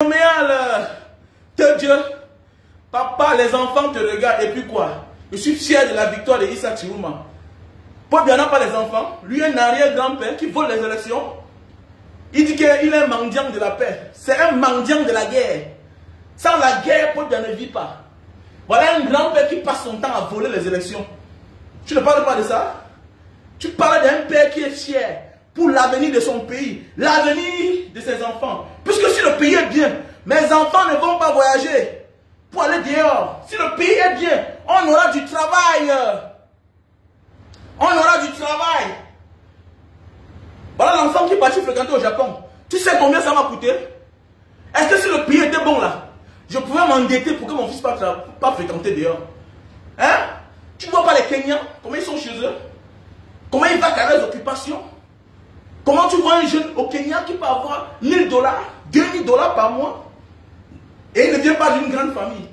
Que Dieu, papa, les enfants te regardent et puis quoi? Je suis fier de la victoire de Issa Chirouma. Paul Biya n'a pas les enfants. Lui, un arrière-grand-père qui vole les élections. Il dit qu'il est un mendiant de la paix. C'est un mendiant de la guerre. Sans la guerre, Paul Biya ne vit pas. Voilà un grand-père qui passe son temps à voler les élections. Tu ne parles pas de ça? Tu parles d'un père qui est fier pour l'avenir de son pays, l'avenir de ses enfants. Puisque si le pays est bien, mes enfants ne vont pas voyager pour aller dehors. Si le pays est bien, on aura du travail. On aura du travail. Voilà l'enfant qui est parti fréquenter au Japon. Tu sais combien ça m'a coûté? Est-ce que si le pays était bon là, je pouvais m'endetter pour que mon fils ne pas fréquenter dehors? Hein? Tu ne vois pas les Kenyans, comment ils sont chez eux? Comment ils vont à leurs occupations? Comment tu vois un jeune au Kenya qui peut avoir 1000 $, 2000 $ par mois et il ne vient pas d'une grande famille?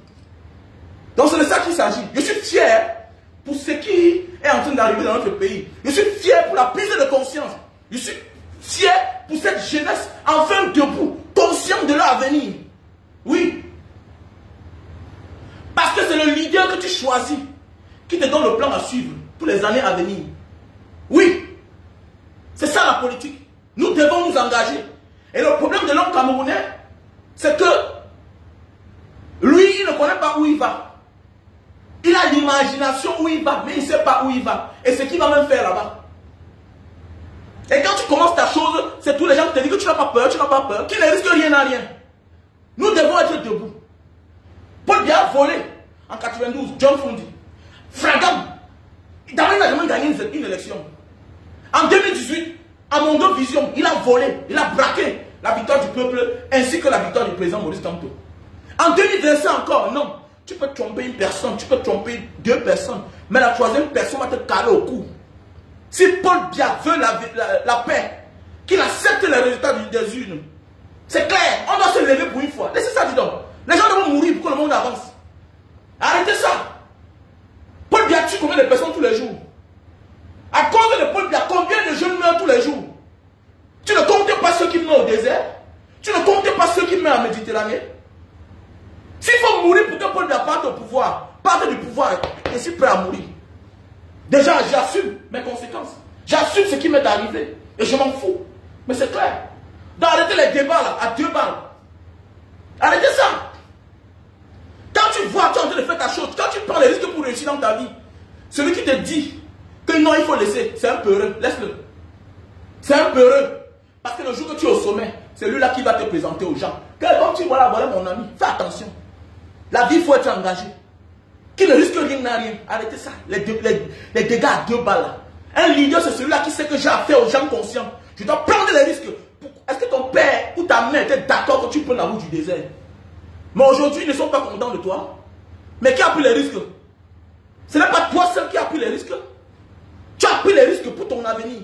Donc c'est de ça qu'il s'agit. Je suis fier pour ce qui est en train d'arriver dans notre pays. Je suis fier pour la prise de conscience. Je suis fier pour cette jeunesse enfin debout, consciente de leur avenir. Oui. Parce que c'est le leader que tu choisis qui te donne le plan à suivre pour les années à venir. Oui. C'est ça la politique. Nous devons nous engager. Et le problème de l'homme camerounais, c'est que lui, il ne connaît pas où il va. Il a l'imagination où il va, mais il ne sait pas où il va. Et ce qu'il va même faire là-bas. Et quand tu commences ta chose, c'est tous les gens qui te disent que tu n'as pas peur, tu n'as pas peur, qui ne risquent rien à rien. Nous devons être debout. Paul Biya a volé en 92, John Fundi. Fragam. D'abord, il n'a jamais gagné une élection. En 2018, à Mondo Vision, il a volé, il a braqué la victoire du peuple ainsi que la victoire du président Maurice Kamto. En 2025 encore, non. Tu peux tromper une personne, tu peux tromper deux personnes, mais la troisième personne va te caler au cou. Si Paul Biya veut la paix, qu'il accepte les résultats des urnes, c'est clair, on doit se lever pour une fois. Laissez ça, dis donc. Les gens doivent mourir pour que le monde avance. Arrêtez ça. Paul Biya tue combien de personnes tous les jours? À cause de Paul Biya, combien de jeunes meurent tous les jours? Tu ne comptes pas ceux qui meurent au désert? Tu ne comptes pas ceux qui meurent en Méditerranée? S'il faut mourir pour que Paul Biya parte au pouvoir, parte du pouvoir, je suis prêt à mourir. Déjà, j'assume mes conséquences. J'assume ce qui m'est arrivé. Et je m'en fous. Mais c'est clair. D'arrêter les débats là, à 2 balles. Arrêtez ça. Quand tu vois, tu es en train de faire ta chose, quand tu prends les risques pour réussir dans ta vie, celui qui te dit que non, il faut laisser, c'est un peureux. Laisse-le. C'est un peureux. Parce que le jour que tu es au sommet, c'est lui là qui va te présenter aux gens. Comme tu vois là, voilà mon ami, fais attention. La vie, il faut être engagé. Qui ne risque rien n'a rien. Arrêtez ça. Les dégâts à 2 balles. Un leader, c'est celui-là qui sait que j'ai affaire aux gens conscients. Je dois prendre les risques. Est-ce que ton père ou ta mère était d'accord que tu prennes la route du désert? Mais aujourd'hui, ils ne sont pas contents de toi. Mais qui a pris les risques? Ce n'est pas toi seul qui a pris les risques. Tu as pris les risques pour ton avenir,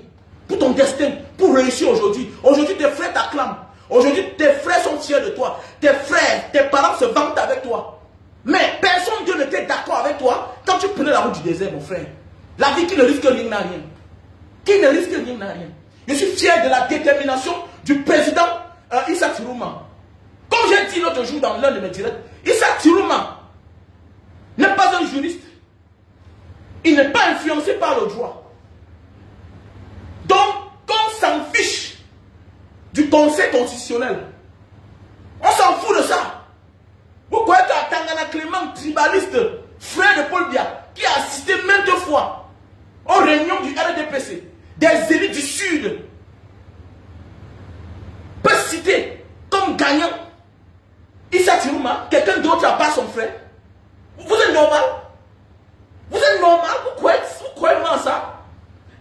pour ton destin, pour réussir aujourd'hui. Aujourd'hui, tes frères t'acclament. Aujourd'hui, tes frères sont fiers de toi. Tes frères, tes parents se vantent avec toi. Mais personne Dieu n'était d'accord avec toi quand tu prenais la route du désert, mon frère. La vie qui ne risque rien n'a rien. Qui ne risque rien n'a rien. Je suis fier de la détermination du président Issa Chirouma. Comme j'ai dit l'autre jour dans l'un de mes directs, Issa Chirouma n'est pas un juriste. Il n'est pas influencé par le droit. Donc, qu'on s'en fiche du Conseil constitutionnel, on s'en fout de ça. Vous croyez qu'à Tangana Clément, tribaliste, frère de Paul Biya, qui a assisté maintes fois aux réunions du RDPC, des élus du Sud, peut citer comme gagnant Issa Chirouma, quelqu'un d'autre à part son frère? Vous êtes normal? Vous êtes normal? Vous croyez vraiment ça?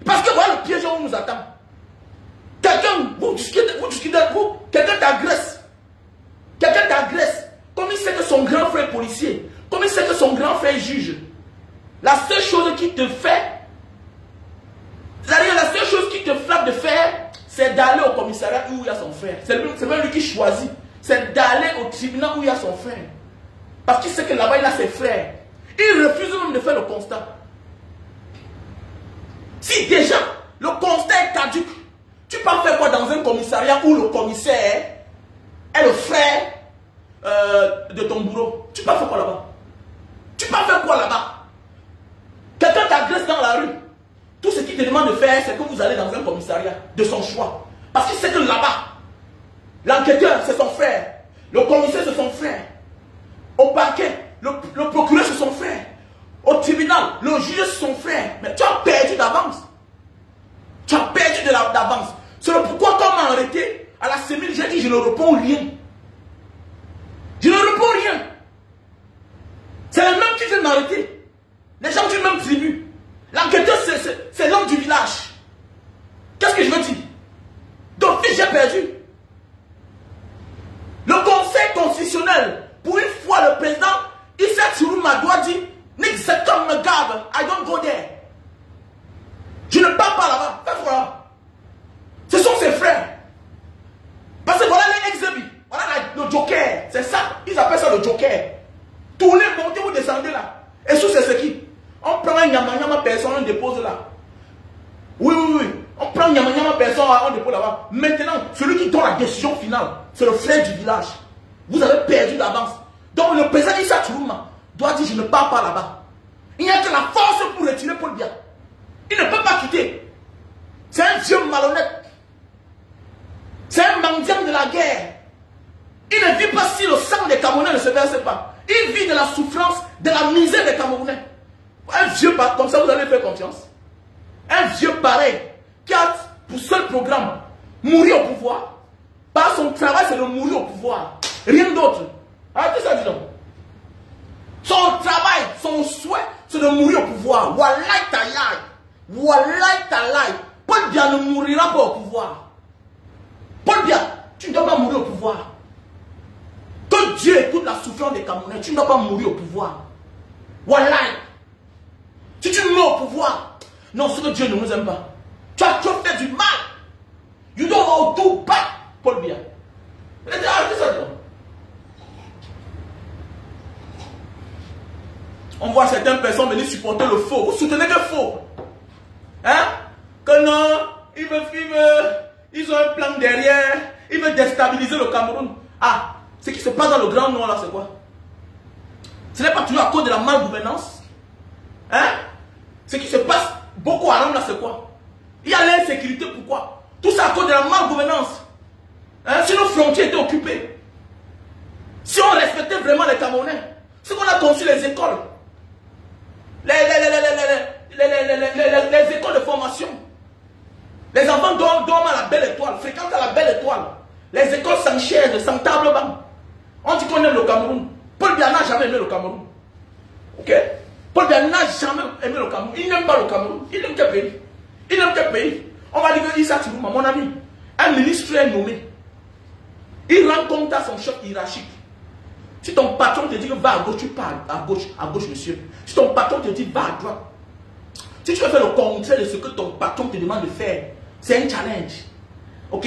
Parce que voilà le piège où on nous attend. Quelqu'un, quelqu'un t'agresse. Quelqu'un t'agresse. Comme il sait que son grand frère est policier, comme il sait que son grand frère est juge, la seule chose qui te fait, c'est-à-dire la seule chose qui te flatte de faire, c'est d'aller au commissariat où il y a son frère. C'est même lui qui choisit. C'est d'aller au tribunal où il y a son frère. Parce qu'il sait que là-bas il a ses frères. Il refuse même de faire le constat. Si déjà le constat est caduque, tu peux faire quoi dans un commissariat où le commissaire est le frère de ton boulot. Tu peux faire quoi là-bas? Tu peux faire quoi là-bas? Quelqu'un t'agresse dans la rue. Tout ce qu'il te demande de faire, c'est que vous allez dans un commissariat de son choix. Parce qu'il sait que là-bas, l'enquêteur, c'est son frère. Le commissaire, c'est son frère. Au parquet, le procureur, c'est son frère. Au tribunal, le juge, c'est son frère. Mais tu as perdu d'avance. Tu as perdu d'avance. C'est pourquoi quand on m'a arrêté, à la semaine, j'ai dit, je ne réponds rien. Je ne réponds rien. C'est les mêmes qui viennent m'arrêter. Les gens d'une même tribu. L'enquêteur, c'est l'homme du village. Qu'est-ce que je veux dire? Donc, j'ai perdu. Le conseil constitutionnel, pour une fois, le président, Issa Chiruma doit dire, Nick Zetom me garde, I don't go there. Je ne pars pas là-bas. Voilà. Ce sont ses frères. Parce que voilà les exhibits. Voilà le joker. C'est ça. Ils appellent ça le joker. Tournez, montez, vous descendez là. Et sous c'est ce qui? On prend un nyama personne, on dépose là. Oui. On prend un nyama personne, on dépose là-bas. Maintenant, celui qui donne la décision finale, c'est le frère du village. Vous avez perdu d'avance. Donc le président Issa Chiruma doit dire, je ne pars pas là-bas. Il n'y a que la force pour retirer Paul Biya. Il ne peut pas quitter. C'est un vieux malhonnête. C'est un mendiant de la guerre. Il ne vit pas si le sang des Camerounais ne se verse pas. Il vit de la souffrance, de la misère des Camerounais. Un vieux, comme ça vous allez faire confiance. Un vieux pareil, qui a pour seul programme, mourir au pouvoir. Par son travail, c'est de mourir au pouvoir. Rien d'autre. Arrêtez ça, dis donc. Son travail, son souhait, c'est de mourir au pouvoir. Wallahi taïaï. Wallahi taïaï. Paul Biya ne mourira pas au pouvoir. Paul Biya, tu ne dois pas mourir au pouvoir. Que Dieu écoute la souffrance des Camerounais, tu ne dois pas mourir au pouvoir. Wallahi. Si tu meurs au pouvoir, non, ce que Dieu ne nous aime pas. Tu as fait du mal. You don't know do bad, Paul Biya. On voit certaines personnes venir supporter le faux. Vous soutenez que faux. Hein? Que non, ils ont un plan derrière. Ils veulent déstabiliser le Cameroun. Ah, ce qui se passe dans le Grand Nord là, c'est quoi? Ce n'est pas toujours à cause de la malgouvernance. Hein? Ce qui se passe, Boko Haram là, c'est quoi? Il y a l'insécurité, pourquoi? Tout ça à cause de la malgouvernance. Hein? Si nos frontières étaient occupées, si on respectait vraiment les Camerounais, si on a conçu les écoles, les écoles de formation, les enfants dorment à la belle étoile, fréquentent à la belle étoile, les écoles sans chaise, sans table banc. On dit qu'on aime le Cameroun. Paul Biya n'a jamais aimé le Cameroun. Ok? Paul Biya n'a jamais aimé le Cameroun. Il n'aime pas le Cameroun. Il aime quel pays? Il aime quel pays? On va dire que Issa Chiruma, mon ami, un ministre est nommé. Il rend compte à son chef hiérarchique. Si ton patron te dit que va à gauche, tu pars à gauche, monsieur. Si ton patron te dit va à droite, si tu veux faire le contraire de ce que ton patron te demande de faire, c'est un challenge. Ok?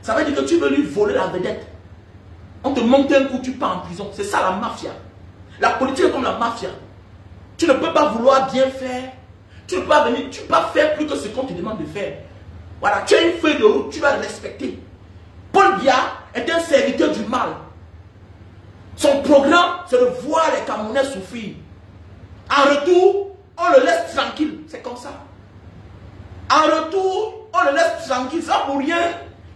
Ça veut dire que tu veux lui voler la vedette. On te monte un coup, tu pars en prison. C'est ça la mafia. La politique est comme la mafia. Tu ne peux pas vouloir bien faire. Tu ne peux pas venir, tu ne peux pas faire plus que ce qu'on te demande de faire. Voilà, tu as une feuille de route, tu vas respecter. Paul Biya est un serviteur du mal. Son programme, c'est de voir les Camerounais souffrir. En retour, on le laisse tranquille. C'est comme ça. En retour, on le laisse tranquille. C'est pour rien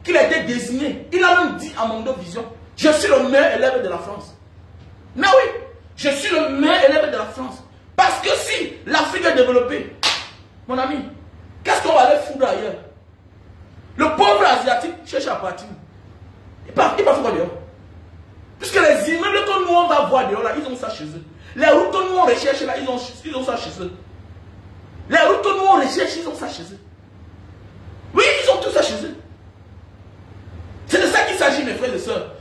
qu'il a été désigné. Il a même dit à Mondo Vision, je suis le meilleur élève de la France. Mais oui, je suis le meilleur élève de la France. Parce que si l'Afrique est développée, mon ami, qu'est-ce qu'on va aller foutre ailleurs? Le pauvre asiatique cherche à partir. Il part quoi dehors? Puisque les immeubles que nous on va voir dehors là, ils ont ça chez eux. Les routes que nous on recherche là, ils ont ça chez eux. Les routes que nous on recherche, ils ont ça chez eux. Oui, ils ont tout ça chez eux. C'est de ça qu'il s'agit, mes frères et sœurs.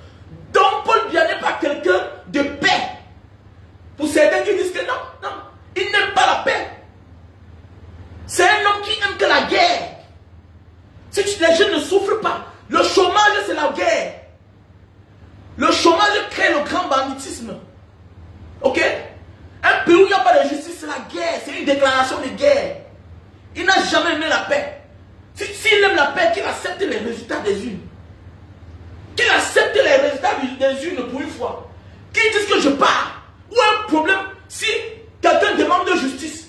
Donc Paul Biya n'est pas quelqu'un de paix. Pour certains qui disent que non, il n'aime pas la paix. C'est un homme qui aime que la guerre. Si les jeunes ne souffrent pas, le chômage c'est la guerre. Le chômage crée le grand banditisme. Ok? Un pays où il n'y a pas de justice, c'est la guerre. C'est une déclaration de guerre. Il n'a jamais aimé la paix. S'il aime la paix, qu'il accepte les résultats des urnes. Qu'il accepte les résultats des urnes pour une fois. qui disent que je pars. Ou un problème, si quelqu'un demande de justice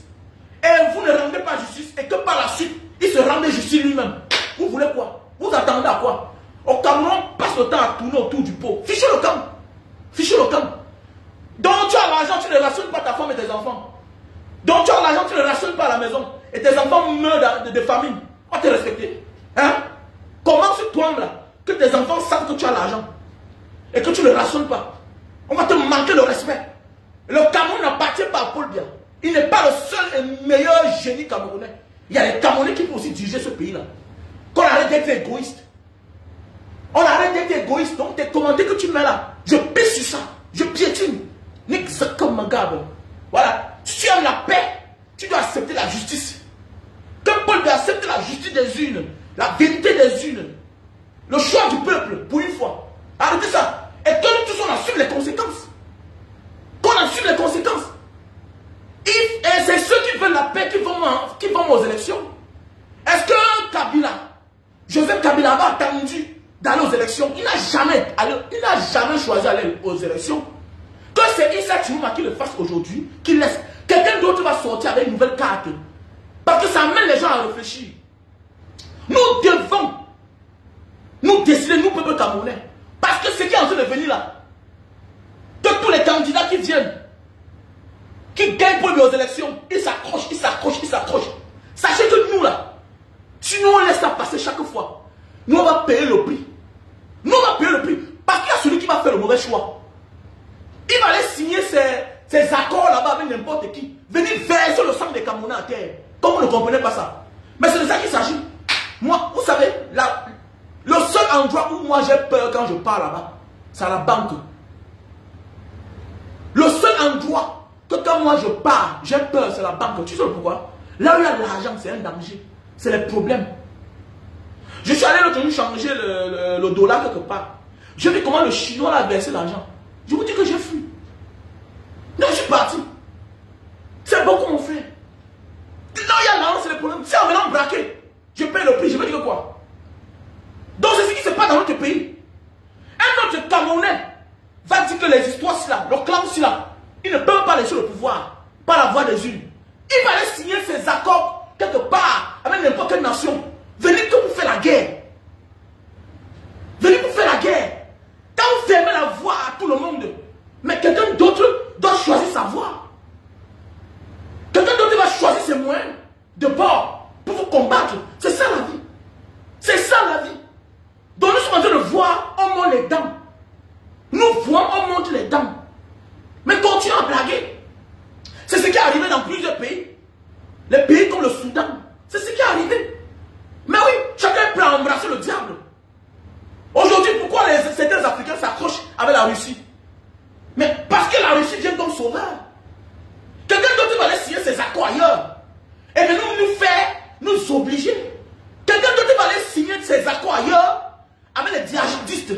et vous ne rendez pas justice et que par la suite, il se rend justice lui-même. Vous voulez quoi? Vous attendez à quoi? Au Cameroun, on passe le temps à tourner autour du pot. Fichez le camp. Fichez le camp. Donc tu as l'argent, tu ne rationnes pas ta femme et tes enfants. Donc tu as l'argent, tu ne rationnes pas à la maison. Et tes enfants meurent de famine. On va te respecter. Hein? Comment ce toi-là, que tes enfants savent que tu as l'argent et que tu ne rationnes pas? On va te manquer le respect. Le Cameroun n'appartient pas à Paul Biya. Il n'est pas le seul et meilleur génie camerounais. Il y a les Camerounais qui peuvent aussi diriger ce pays-là. Qu'on arrête d'être égoïste. On arrête d'être égoïste. Donc tes commentaires que tu mets là, je pisse sur ça. Je piétine. Nique comme un gars. Voilà. Si tu aimes la paix, tu dois accepter la justice. Que Paul Biya accepte la justice des unes, la vérité des unes, le choix du peuple, pour une fois. Arrêtez ça. Et que nous tous on assume les conséquences. Qu'on assume les conséquences. Et c'est ceux qui veulent la paix qui vont aux élections. Est-ce que Kabila, Joseph Kabila a attendu d'aller aux élections? Il n'a jamais choisi d'aller aux élections. Que c'est Issa Chinouma qui le fasse aujourd'hui, qui laisse. Quelqu'un d'autre va sortir avec une nouvelle carte. Parce que ça amène les gens à réfléchir. Nous devons nous décider, nous, peuple camerounais. Parce que ce qui est en train de venir là, que tous les candidats qui viennent, qui gagnent pour aux élections, ils s'accrochent, ils s'accrochent, ils s'accrochent. Sachez que nous là, si nous on laisse ça passer chaque fois, nous on va payer le prix. Nous on va payer le prix. Parce qu'il y a celui qui va faire le mauvais choix. Il va aller signer ses accords là-bas avec n'importe qui. Venir verser le sang des Camerounais à terre. Comme vous ne comprenez pas ça. Mais c'est de ça qu'il s'agit. Moi, vous savez, le seul endroit où moi j'ai peur quand je pars là-bas, c'est à la banque. Le seul endroit que quand moi je pars, j'ai peur, c'est la banque. Tu sais pourquoi? Là où il y a de l'argent, c'est un danger. C'est les problèmes. Je suis allé l'autre jour changer le dollar quelque part. J'ai vu comment le Chinois a versé l'argent. Je vous dis que j'ai fui. Non, je suis parti. C'est beaucoup mon frère. Là où il y a l'argent, c'est les problèmes. Si en venant me braquer, je paye le prix, je vais dire quoi? Donc c'est ce qui se passe dans notre pays. Un autre Camerounais va dire que les histoires là, le clan là, il ne peut pas laisser le pouvoir par la voie des unes. Il va aller signer ses accords quelque part avec n'importe quelle nation. Venez que vous faites la guerre. Venez pour faire la guerre. Quand vous fermez la voie à tout le monde, mais quelqu'un d'autre doit choisir sa voie. Quelqu'un d'autre va choisir ses moyens de bord pour vous combattre. C'est ça la vie. C'est ça la vie. Donc nous sommes en train de voir, on monte les dents. Nous voyons, on monte les dents. Mais continuons à blaguer. C'est ce qui est arrivé dans plusieurs pays. Les pays comme le Soudan. C'est ce qui est arrivé. Mais oui, chacun est prêt à embrasser le diable. Aujourd'hui, pourquoi certains Africains s'accrochent avec la Russie? Mais parce que la Russie vient comme sauveur. Quelqu'un d'autre va aller signer ses accords ailleurs. Et venir nous obliger. Quelqu'un d'autre va aller signer ses accords ailleurs avec les djihadistes.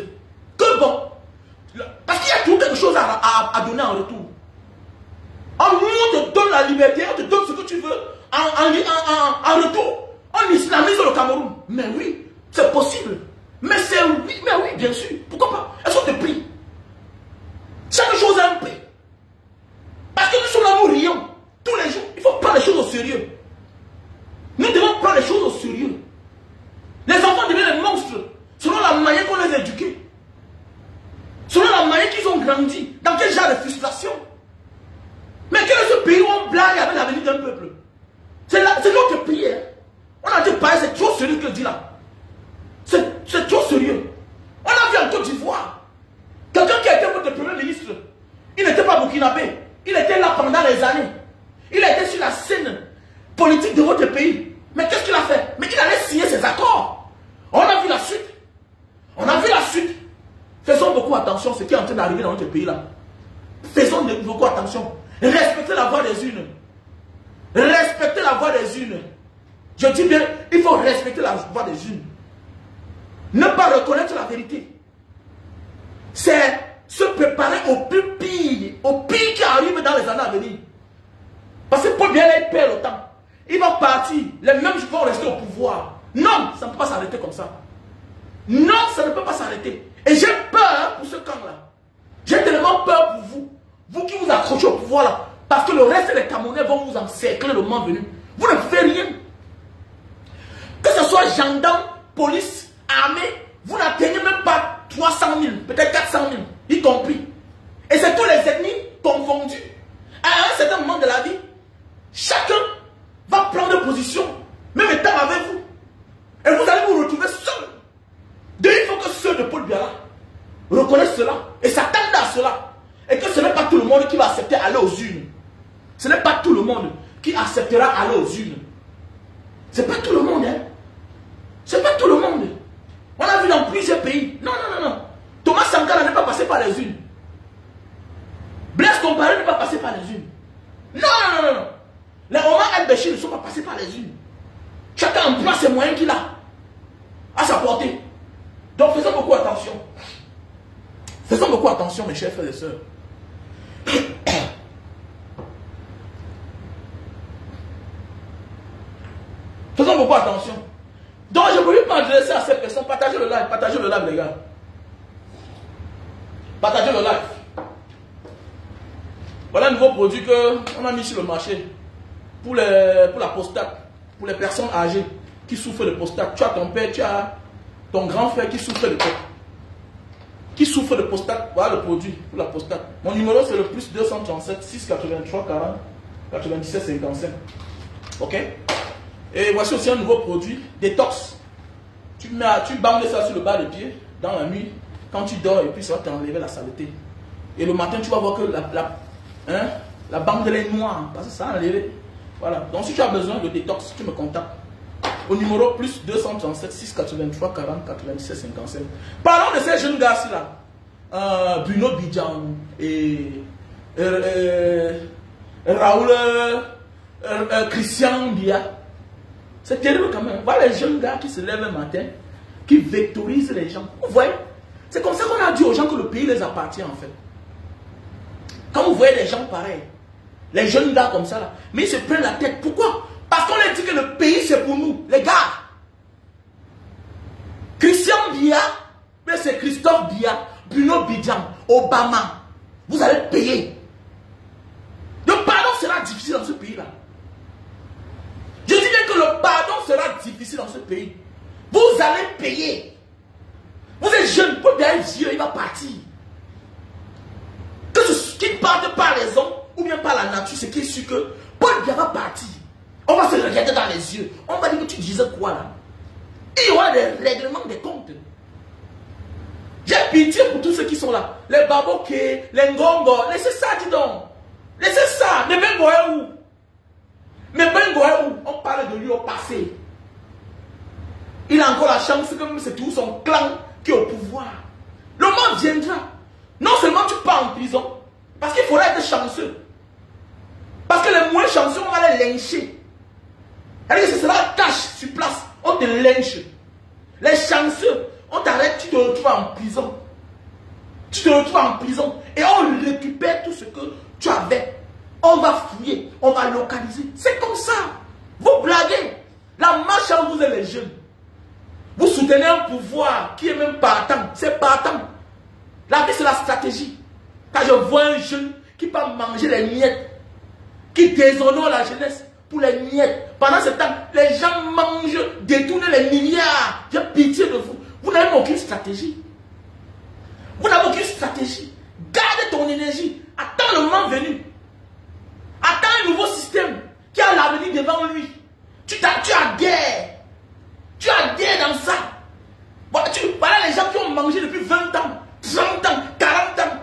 Que bon. Parce qu'il y a toujours quelque chose à donner en retour. On te donne la liberté, on te donne ce que tu veux. En retour, on islamise le Cameroun. Mais oui, c'est possible. Mais oui, bien sûr. Pourquoi pas? Est-ce qu'on te prie? Chaque chose a un prix. Parce que nous sommes là, nous rions. Tous les jours, il faut prendre les choses au sérieux. Nous devons prendre les choses au sérieux. Les enfants deviennent des monstres selon la manière qu'on les a éduqués. Selon la manière qu'ils ont grandi. Dans quel genre de frustration? Mais quel est ce pays où on blague avec l'avenir d'un peuple? C'est notre pays. Hein? On a dit pareil, c'est trop sérieux que dit là. C'est trop sérieux. On a vu en Côte d'Ivoire. Quelqu'un qui a été votre premier ministre, il n'était pas burkinabé. Il était là pendant les années. Il était sur la scène politique de votre pays. Mais qu'est-ce qu'il a fait? Mais il allait signer ses accords. On a vu la suite. On a vu la suite. Faisons beaucoup attention à ce qui est en train d'arriver dans notre pays là. Faisons beaucoup attention. Respectez la voix des unes. Respectez la voix des unes. Je dis bien, il faut respecter la voix des unes. Ne pas reconnaître la vérité. C'est se préparer au pire qui arrive dans les années à venir. Parce que Paul Biya il perd le temps. Il va partir, les mêmes vont rester au pouvoir. Non, ça ne peut pas s'arrêter comme ça. Non, ça ne peut pas s'arrêter. Et j'ai peur pour ce camp-là. J'ai tellement peur pour accrocher au pouvoir là. Parce que le reste des Camerounais vont vous encercler le moment venu. Vous ne faites rien. Que ce soit gendarme, police, armée, vous n'atteignez même pas 300 000, peut-être 400 000, y compris. Et c'est tous les ethnies confondus. À un certain moment de la vie, chacun va prendre position, même étant avec vous. Et vous allez vous retrouver seul. Donc il faut que ceux de Paul Biya reconnaissent cela et s'attendent à cela. Et que ce n'est pas tout le monde qui va accepter aller aux urnes. Ce n'est pas tout le monde qui acceptera aller aux urnes. Ce n'est pas tout le monde, hein. Ce n'est pas tout le monde. On a vu dans plusieurs pays. Non, non, non, non. Thomas Sankara n'est pas passé par les urnes. Blaise Compaoré n'est pas passé par les urnes. Non, non, non, non. Les Omar El-Béchir ne sont pas passés par les urnes. Chacun emploie ses moyens qu'il a à sa portée. Donc faisons beaucoup attention. Faisons beaucoup attention, mes chers frères et sœurs. Faisons beaucoup attention. Donc je ne peux pas m'adresser à ces personnes. Partagez le live, les gars. Partagez le live. Voilà un nouveau produit qu'on a mis sur le marché pour la prostate, pour les personnes âgées qui souffrent de prostate. Tu as ton père, tu as ton grand frère qui souffre de prostate. Voilà le produit pour la prostate. Mon numéro c'est le plus 237 683 40 97 55. Ok? Et voici aussi un nouveau produit, détox. Tu bandes ça sur le bas des pieds dans la nuit, quand tu dors, et puis ça va t'enlever la saleté. Et le matin, tu vas voir que la bande est noire, parce que ça a enlevé. Voilà. Donc si tu as besoin de détox, tu me contactes. Au numéro plus 237 683 40 97 55. Parlons de ces jeunes gars-ci là. Bruno Bidjan et Raoul Christian Biya. C'est terrible quand même. Voilà les jeunes gars qui se lèvent un matin, qui vectorisent les gens. Vous voyez? C'est comme ça qu'on a dit aux gens que le pays les appartient en fait. Quand vous voyez des gens pareils, les jeunes gars comme ça là, mais ils se prennent la tête. Pourquoi? Parce qu'on leur dit que le pays c'est pour nous, les gars. Christian Biya, mais c'est Christophe Biya, Bruno Bidjan, Obama. Vous allez payer. Le pardon sera difficile dans ce pays-là. Je dis bien que le pardon sera difficile dans ce pays. Vous allez payer. Vous êtes jeune, Paul Biya est vieux, il va partir. Qu'il parte par les hommes ou bien par la nature, c'est qui est sûr que Paul Biya va partir. On va se regarder dans les yeux. On va dire que tu disais quoi là? Il y aura des règlements des comptes. J'ai pitié pour tous ceux qui sont là. Les Baboké, les Ngongo. Laissez ça, dis donc. Laissez ça. Mais Ben Goé où? Mais Ben Goé où? On parle de lui au passé. Il a encore la chance que même c'est tout son clan qui est au pouvoir. Le monde viendra. Non seulement tu pars en prison, parce qu'il faudra être chanceux. Parce que les moins chanceux, on va les lyncher. C'est-à-dire que ce sera cash sur place. On te lynche. Les chanceux, on t'arrête, tu te retrouves en prison. Tu te retrouves en prison. Et on récupère tout ce que tu avais. On va fouiller, on va localiser. C'est comme ça. Vous blaguez. La marche en vous et les jeunes. Vous soutenez un pouvoir qui est même partant. C'est partant. La vie, c'est la stratégie. Quand je vois un jeune qui peut manger les miettes, qui déshonore la jeunesse pour les miettes. Pendant ce temps, les gens mangent, détournent les milliards. J'ai pitié de vous. Vous n'avez aucune stratégie. Vous n'avez aucune stratégie. Garde ton énergie. Attends le moment venu. Attends un nouveau système qui a l'avenir devant lui. Tu as guerre. Tu as guerre dans ça. Voilà les gens qui ont mangé depuis 20 ans, 30 ans, 40 ans.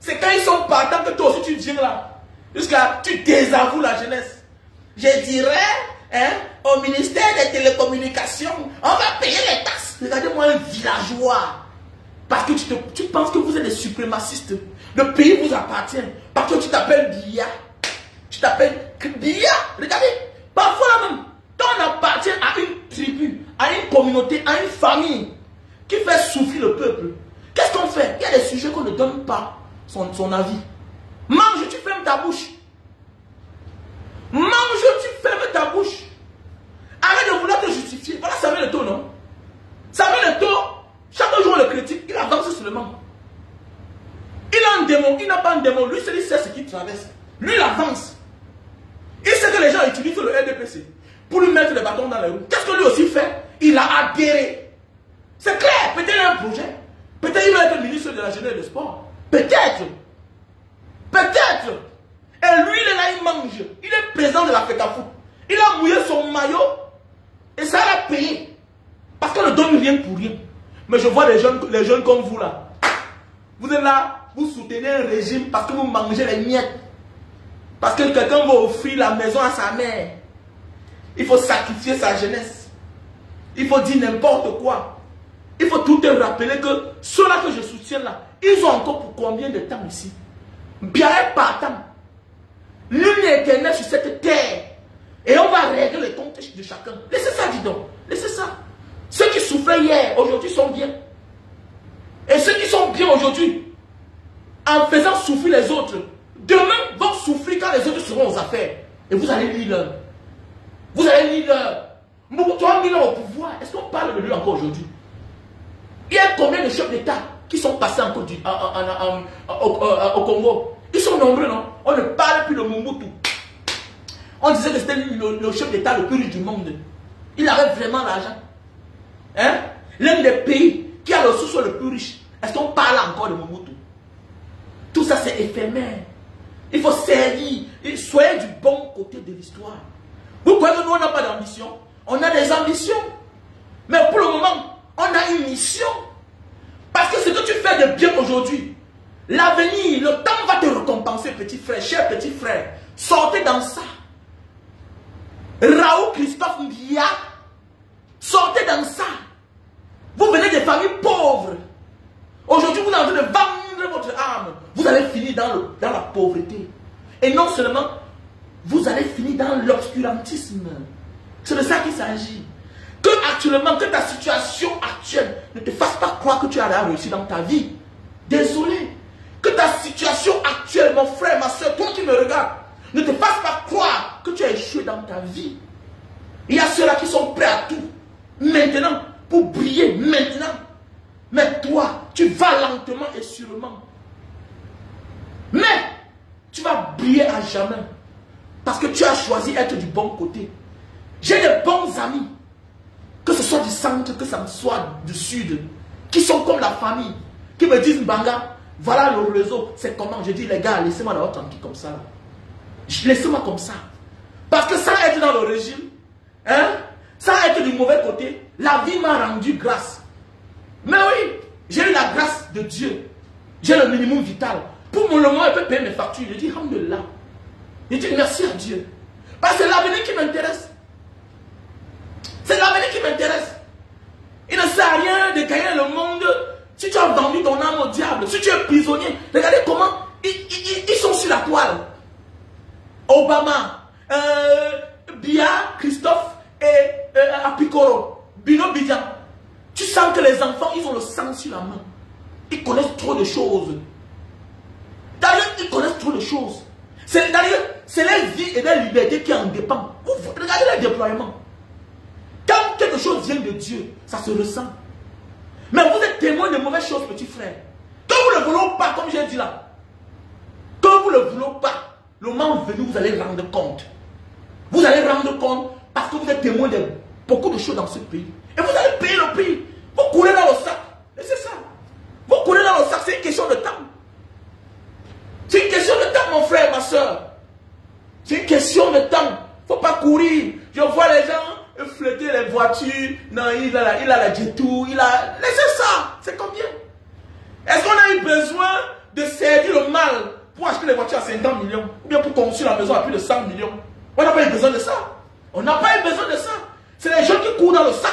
C'est quand ils sont partants que toi aussi tu viens là. Jusqu'à tu désavoues la jeunesse. Je dirais, au ministère des télécommunications, on va payer les taxes. Regardez-moi un villageois. Parce que tu penses que vous êtes des suprémacistes. Le pays vous appartient. Parce que tu t'appelles Biya. Tu t'appelles Biya. Regardez, parfois là même, quand on appartient à une tribu, à une communauté, à une famille qui fait souffrir le peuple, qu'est-ce qu'on fait? Il y a des sujets qu'on ne donne pas son avis. Mange, tu fermes ta bouche. Mange, tu fermes ta bouche. Arrête de vouloir te justifier. Voilà Samuel Eto'o, non? Samuel Eto'o, chaque jour le critique, il avance seulement. Il a un démon, il n'a pas un démon. Lui, il sait ce qu'il traverse. Lui, il avance. Il sait que les gens utilisent le RDPC pour lui mettre les bâtons dans les roues. Qu'est-ce que lui aussi fait? Il a adhéré. C'est clair. Peut-être il a un projet. Peut-être il va être ministre de la jeunesse et du sport. Peut-être. Peut-être. Et lui, il est là, il mange. Il est président de la FECAFOOT. Il a mouillé son maillot et ça l'a payé. Parce qu'on ne donne rien pour rien. Mais je vois les jeunes comme vous là. Vous êtes là, vous soutenez un régime parce que vous mangez les miettes. Parce que quelqu'un va offrir la maison à sa mère. Il faut sacrifier sa jeunesse. Il faut dire n'importe quoi. Il faut tout te rappeler que ceux-là que je soutiens là, ils ont encore pour combien de temps ici? Bien partant. L'une est éternelle sur cette terre. Et on va régler les comptes de chacun. Laissez ça, dis donc. Laissez ça. Ceux qui souffraient hier, aujourd'hui sont bien. Et ceux qui sont bien aujourd'hui, en faisant souffrir les autres, demain vont souffrir quand les autres seront aux affaires. Et vous allez lire l'heure. Vous allez lire l'heure. Mobutu a mis au pouvoir. Est-ce qu'on parle de lui encore aujourd'hui? Il y a combien de chefs d'État qui sont passés en au Congo? Ils sont nombreux, non? On ne parle plus de Mobutu. On disait que c'était le chef d'État le plus riche du monde. Il avait vraiment l'argent. Hein? L'un des pays qui a le sous-sol le plus riche. Est-ce qu'on parle encore de Mobutu? Tout ça, c'est éphémère. Il faut servir. Soyez du bon côté de l'histoire. Vous croyez que nous, on n'a pas d'ambition? On a des ambitions. Mais pour le moment, on a une mission. Parce que ce que tu fais de bien aujourd'hui, l'avenir, le temps va te récompenser, petit frère, cher petit frère. Sortez dans ça. Raoul Christophe Mbia, sortez dans ça. Vous venez des familles pauvres. Aujourd'hui, vous êtes en train de vendre votre âme. Vous allez finir dans la pauvreté. Et non seulement, vous allez finir dans l'obscurantisme. C'est de ça qu'il s'agit. Que actuellement, que ta situation actuelle ne te fasse pas croire que tu as réussi dans ta vie. Désolé. Que ta situation actuelle, mon frère, ma soeur, toi qui me regardes, ne te fasse pas croire que tu as échoué dans ta vie. Il y a ceux-là qui sont prêts à tout. Maintenant, pour briller, maintenant. Mais toi, tu vas lentement et sûrement. Mais, tu vas briller à jamais. Parce que tu as choisi d'être du bon côté. J'ai des bons amis. Que ce soit du centre, que ce soit du sud. Qui sont comme la famille. Qui me disent, Mbanga, voilà le réseau. C'est comment? Je dis, les gars, laissez-moi d'avoir tranquille comme ça. Laissez-moi comme ça. Parce que sans être dans le régime, hein, sans être du mauvais côté, la vie m'a rendu grâce. Mais oui, j'ai eu la grâce de Dieu. J'ai le minimum vital. Pour le moment, je peux payer mes factures. Je dis, alhamdoulilah. Je dis merci à Dieu. Parce que c'est l'avenir qui m'intéresse. C'est l'avenir qui m'intéresse. Il ne sert à rien de gagner le monde si tu as vendu ton âme au diable. Si tu es prisonnier, regardez comment ils sont sur la toile. Obama, Bia, Christophe et Apicoro, Bino Bidjan. Tu sens que les enfants, ils ont le sang sur la main. Ils connaissent trop de choses. D'ailleurs, ils connaissent trop de choses. C'est la vie et la liberté qui en dépend. Regardez le déploiement. Quand quelque chose vient de Dieu, ça se ressent. Mais vous êtes témoin de mauvaises choses, petit frère. Que vous ne voulez pas, comme j'ai dit là. Que vous ne voulez pas, le moment venu, vous allez rendre compte. Vous allez rendre compte parce que vous êtes témoin de beaucoup de choses dans ce pays. Et vous allez payer le prix. Vous courez dans le sac. Et c'est ça. Vous courez dans le sac, c'est une question de temps. C'est une question de temps, mon frère, ma soeur. C'est une question de temps. Il ne faut pas courir. Je vois les gens fléter les voitures. Non, il a la Jetou. Laissez ça. C'est combien? Est-ce qu'on a eu besoin de servir le mal pour acheter les voitures à 50 millions? Ou bien pour construire la maison à plus de 100 millions? On n'a pas eu besoin de ça. On n'a pas eu besoin de ça. C'est les gens qui courent dans le sac.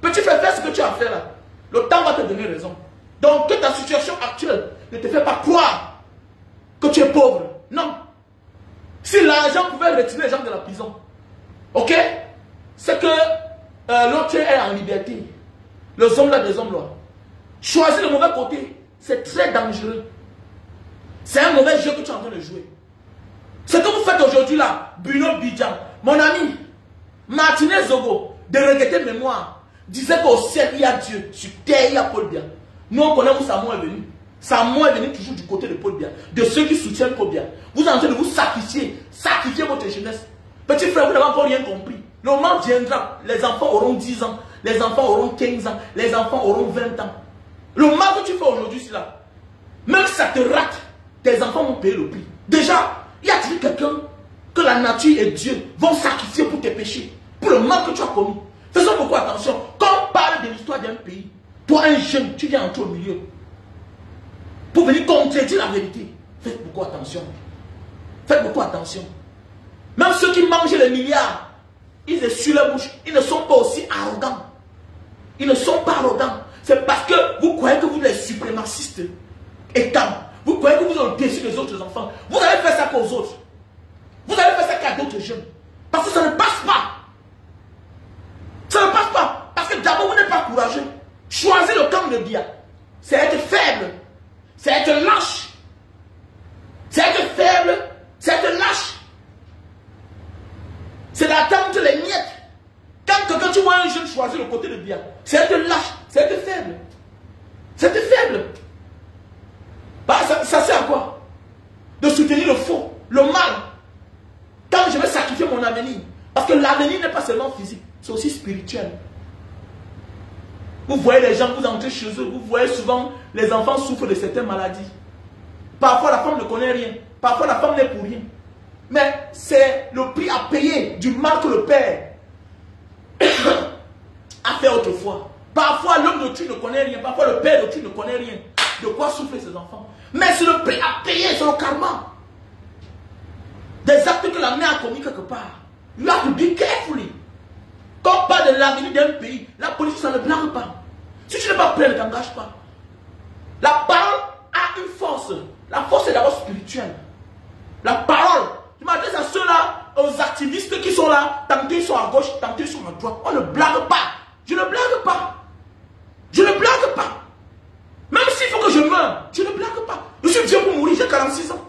Petit frère, fais ce que tu as fait là. Le temps va te donner raison. Donc, que ta situation actuelle ne te fait pas croire que tu es pauvre. Non. Si l'argent pouvait retirer les gens de la prison, ok, c'est que l'autre est en liberté. Les hommes là, des hommes là. Choisir le mauvais côté, c'est très dangereux. C'est un mauvais jeu que tu es en train de jouer. Ce que vous faites aujourd'hui là, Bruno Bidjan, mon ami, Martinez Zogo, de regretter mémoire, disait qu'au ciel il y a Dieu, sur terre il y a Paul Biya. Nous on connaît où Samuel est venu. Samoa est venu toujours du côté de Paul Biya, de ceux qui soutiennent Paul Biya. Vous êtes en train de vous sacrifier votre jeunesse. Petit frère, vous n'avez encore rien compris. Le moment viendra, les enfants auront 10 ans, les enfants auront 15 ans, les enfants auront 20 ans. Le mal que tu fais aujourd'hui, c'est là. Même si ça te rate, tes enfants vont payer le prix. Déjà, y a-t-il quelqu'un que la nature et Dieu vont sacrifier pour tes péchés, pour le mal que tu as commis? Faisons beaucoup attention. Quand on parle de l'histoire d'un pays, toi un jeune, tu viens entrer au milieu pour venir contredire la vérité. Faites beaucoup attention. Faites beaucoup attention. Même ceux qui mangent les milliards, ils essuient leur bouche. Ils ne sont pas aussi arrogants. Ils ne sont pas arrogants. C'est parce que vous croyez que vous êtes suprémacistes. Étant, vous croyez que vous êtes au-dessus des autres enfants. Vous allez faire ça qu'aux autres. Vous allez faire ça qu'à d'autres jeunes. Parce que ça ne passe pas. Ça ne passe pas. Parce que d'abord, vous n'êtes pas courageux. Choisir le camp de Biya, c'est être faible. C'est être lâche. C'est être faible. C'est être lâche. C'est d'attendre les miettes. Quand tu vois un jeune choisir le côté de Biya, c'est être lâche. C'est être faible. C'est être faible. Bah, ça sert à quoi? De soutenir le faux, le mal. Quand je vais sacrifier mon avenir. Parce que l'avenir n'est pas seulement physique, c'est aussi spirituel. Vous voyez les gens, vous entrez chez eux, vous voyez souvent les enfants souffrent de certaines maladies. Parfois la femme ne connaît rien. Parfois la femme n'est pour rien. Mais c'est le prix à payer du mal que le père a fait autrefois. Parfois l'homme de Dieu ne connaît rien. Parfois le père de Dieu ne connaît rien. De quoi souffrent ses enfants. Mais c'est le prix à payer, c'est le karma. Des actes que la mère a commis quelque part. You have to be carefully. Quand on parle de l'avenir d'un pays, la politique, ça ne blague pas. Si tu n'es pas prêt, ne t'engage pas. La parole a une force. La force est d'abord spirituelle. La parole. Je m'adresse à ceux-là, aux activistes qui sont là, tantôt ils sont à gauche, tantôt ils sont à droite. On ne blague pas. Je ne blague pas. Je ne blague pas. Même s'il faut que je meure, je ne blague pas. Je suis vieux pour mourir, j'ai 46 ans.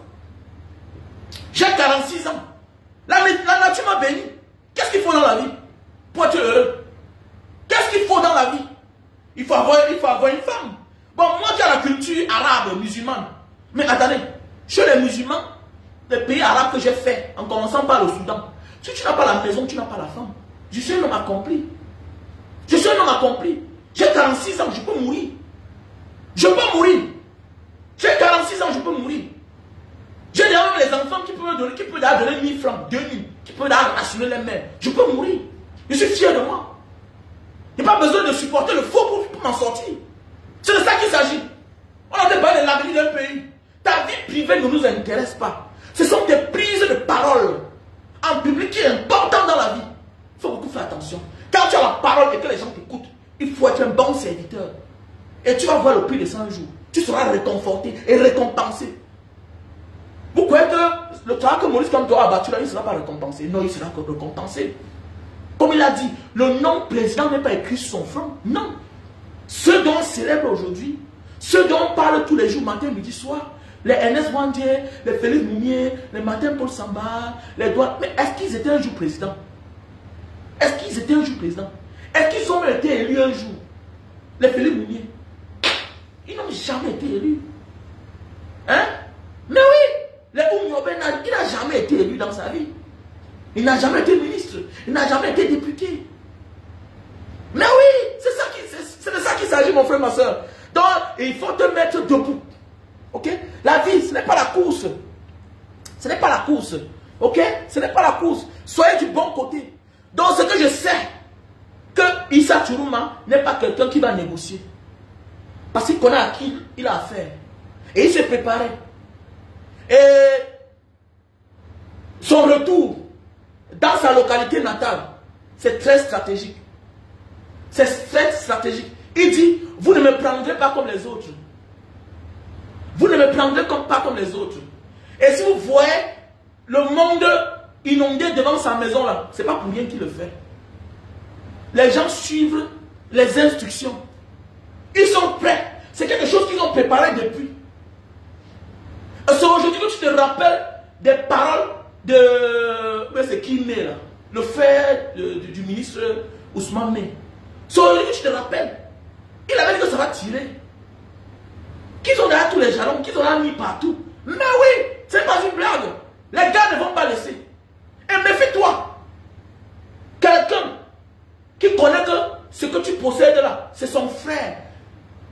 J'ai 46 ans. La nature m'a béni. Qu'est-ce qu'il faut dans la vie pour être heureux? Qu'est-ce qu'il faut dans la vie? Il faut avoir une femme. Bon, moi qui ai la culture arabe, musulmane. Mais attendez, chez les musulmans, les pays arabes que j'ai fait, en commençant par le Soudan, si tu n'as pas la maison, tu n'as pas la femme. Je suis un homme accompli. Je suis un homme accompli. J'ai 46 ans, je peux mourir. Je peux mourir. J'ai 46 ans, je peux mourir. J'ai d'ailleurs les enfants qui peuvent donner 1000 francs, 2000, qui peuvent assumer les mains. Je peux mourir. Je suis fier de moi. Il n'y a pas besoin de supporter le faux pour m'en sortir. C'est de ça qu'il s'agit. On a parlé de l'avenir d'un pays. Ta vie privée ne nous intéresse pas. Ce sont des prises de parole en public qui est important dans la vie. Il faut beaucoup faire attention. Quand tu as la parole et que les gens t'écoutent, il faut être un bon serviteur. Et tu vas voir le prix de 100 jours. Tu seras réconforté et récompensé. Vous croyez que le travail que Maurice Kamto a abattu là, il ne sera pas récompensé? Non, il sera récompensé. Comme il a dit, le nom président n'est pas écrit sur son front. Non. Ceux dont on célèbre aujourd'hui, ceux dont on parle tous les jours, matin, midi, soir, les Ernest Wandier, les Félix Mounier, les Martin Paul Samba, les Douane. Mais est-ce qu'ils étaient un jour président? Est-ce qu'ils étaient un jour président? Est-ce qu'ils ont été élus un jour? Les Félix Mounier. Ils n'ont jamais été élus. Hein? Mais oui! Les Oumioben, il n'a jamais été élu dans sa vie. Il n'a jamais été ministre. Il n'a jamais été député. Mais oui, c'est de ça qu'il s'agit, mon frère, ma soeur. Donc, il faut te mettre debout. Ok? La vie, ce n'est pas la course. Ce n'est pas la course. Ok? Ce n'est pas la course. Soyez du bon côté. Donc, ce que je sais, que Issa Chourouma n'est pas quelqu'un qui va négocier. Parce qu'il connaît à qui il a affaire. Et il s'est préparé. Et son retour dans sa localité natale, c'est très stratégique. C'est très stratégique. Il dit, vous ne me prendrez pas comme les autres. Vous ne me prendrez pas comme les autres. Et si vous voyez le monde inondé devant sa maison là, c'est pas pour rien qu'il le fait. Les gens suivent les instructions. Ils sont prêts. C'est quelque chose qu'ils ont préparé depuis. C'est aujourd'hui que tu te rappelles des paroles de... C'est qui May là? Le frère du ministre Ousmane May. C'est aujourd'hui que tu te rappelles. Il avait dit que ça va tirer. qu'ils ont derrière tous les jalons, qu'ils ont là mis partout. Mais oui, c'est pas une blague. Les gars ne vont pas laisser. Et méfie-toi. Quelqu'un qui connaît que ce que tu possèdes là, c'est son frère.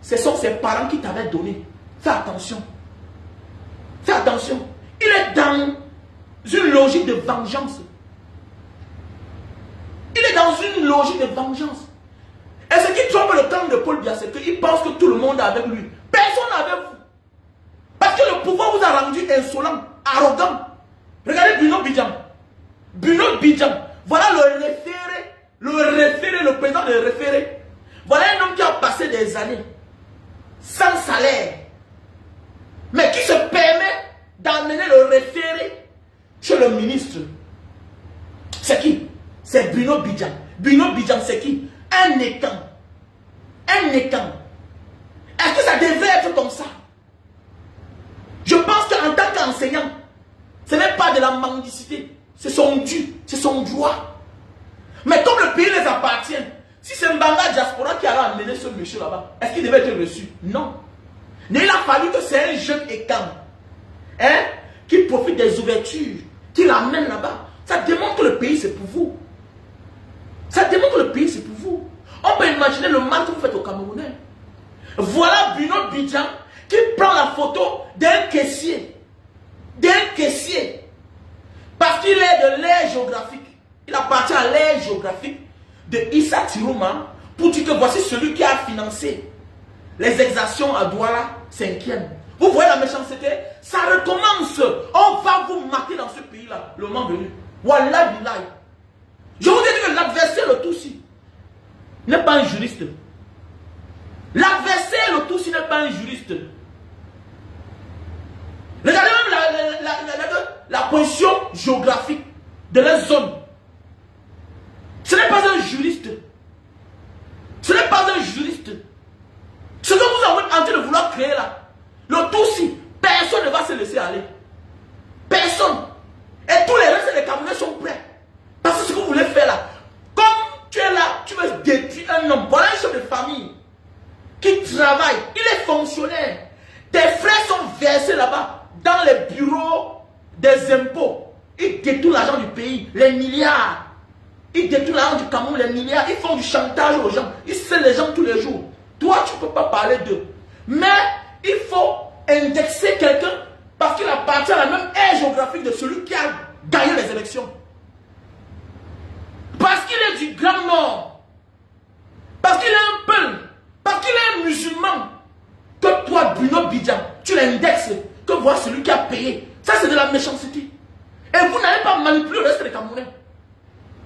Ce sont ses parents qui t'avaient donné. Fais attention. Fais attention. Il est dans une logique de vengeance. Il est dans une logique de vengeance. Et ce qui trompe le camp de Paul Biya, c'est qu'il pense que tout le monde est avec lui. Personne n'est avec vous. Parce que le pouvoir vous a rendu insolent, arrogant. Regardez Bruno Bidjam. Bruno Bidjam. Voilà le président de référé. Voilà un homme qui a passé des années sans salaire. Mais qui se permet d'amener le référé chez le ministre. C'est qui? C'est Bruno Bidjam. Bruno Bidjam, c'est qui? Un étang. Un étang. Est-ce que ça devrait être comme ça? Je pense qu'en tant qu'enseignant, ce n'est pas de la mendicité. C'est son dû, c'est son droit. Mais comme le pays les appartient, si c'est Mbanga Diaspora qui a amené ce monsieur là-bas, est-ce qu'il devait être reçu? Non. Mais il a fallu que c'est un jeune étang, hein, qui profite des ouvertures, qui l'amène là-bas. Ça démontre que le pays c'est pour vous. Ça démontre que le pays c'est pour vous. On peut imaginer le mal que vous faites aux Camerounais. Voilà Bruno Bidjam qui prend la photo d'un caissier. D'un caissier. Parce qu'il est de l'aire géographique. Il appartient à l'aire géographique de Issa Tirouma pour dire que voici celui qui a financé les exactions à Douala 5e. Vous voyez la méchanceté? Ça recommence. On va vous mater dans ce pays-là, le moment venu. Wallah billahi. Je vous ai dit que l'adversaire, le Tutsi, n'est pas un juriste. L'adversaire, le Tutsi, n'est pas un juriste. Regardez même la position géographique de la zone. Ce n'est pas un juriste. Ce n'est pas un juriste. Ce que vous êtes en train de vouloir créer là, le Tutsi, personne ne va se laisser aller. Personne. Et tous les restes des Camerounais sont prêts. Parce que ce que vous voulez faire là, comme tu es là, tu veux détruire un homme. Voilà un chef de famille qui travaille. Il est fonctionnaire. Tes frères sont versés là-bas dans les bureaux des impôts. Ils détournent l'argent du pays, les milliards. Ils détournent l'argent du Cameroun, les milliards. Ils font du chantage aux gens. Ils scellent les gens tous les jours. Toi, tu ne peux pas parler d'eux. Mais il faut indexer quelqu'un parce qu'il appartient à la même aire géographique de celui qui a gagné les élections. Parce qu'il est du Grand Nord. Parce qu'il est un Peul. Parce qu'il est un musulman. Que toi, Bruno Bidjam, tu l'indexes. Que voilà celui qui a payé. Ça, c'est de la méchanceté. Et vous n'allez pas manipuler le reste des Camerounais.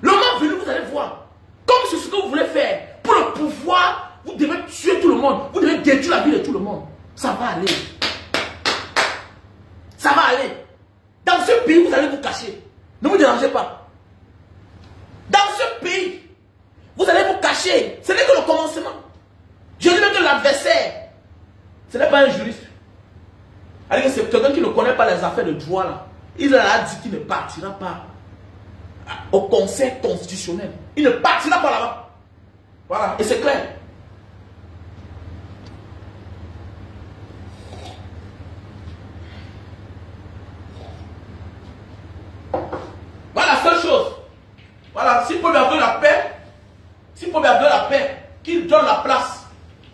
Le moment venu, vous allez voir. Comme c'est ce que vous voulez faire. Pour le pouvoir, vous devez tuer tout le monde. Vous devez détruire la vie de tout le monde. Ça va aller. Ça va aller. Dans ce pays, vous allez vous cacher. Ne vous dérangez pas. Dans ce pays, vous allez vous cacher. Ce n'est que le commencement. Je dis même que l'adversaire, ce n'est pas un juriste. C'est quelqu'un qui ne connaît pas les affaires de droit là. Il a dit qu'il ne partira pas au Conseil constitutionnel. Il ne partira pas là-bas. Voilà, et c'est clair. Voilà la seule chose. Voilà, si Paul Biya veut la paix, si Paul Biya veut la paix, qu'il donne la place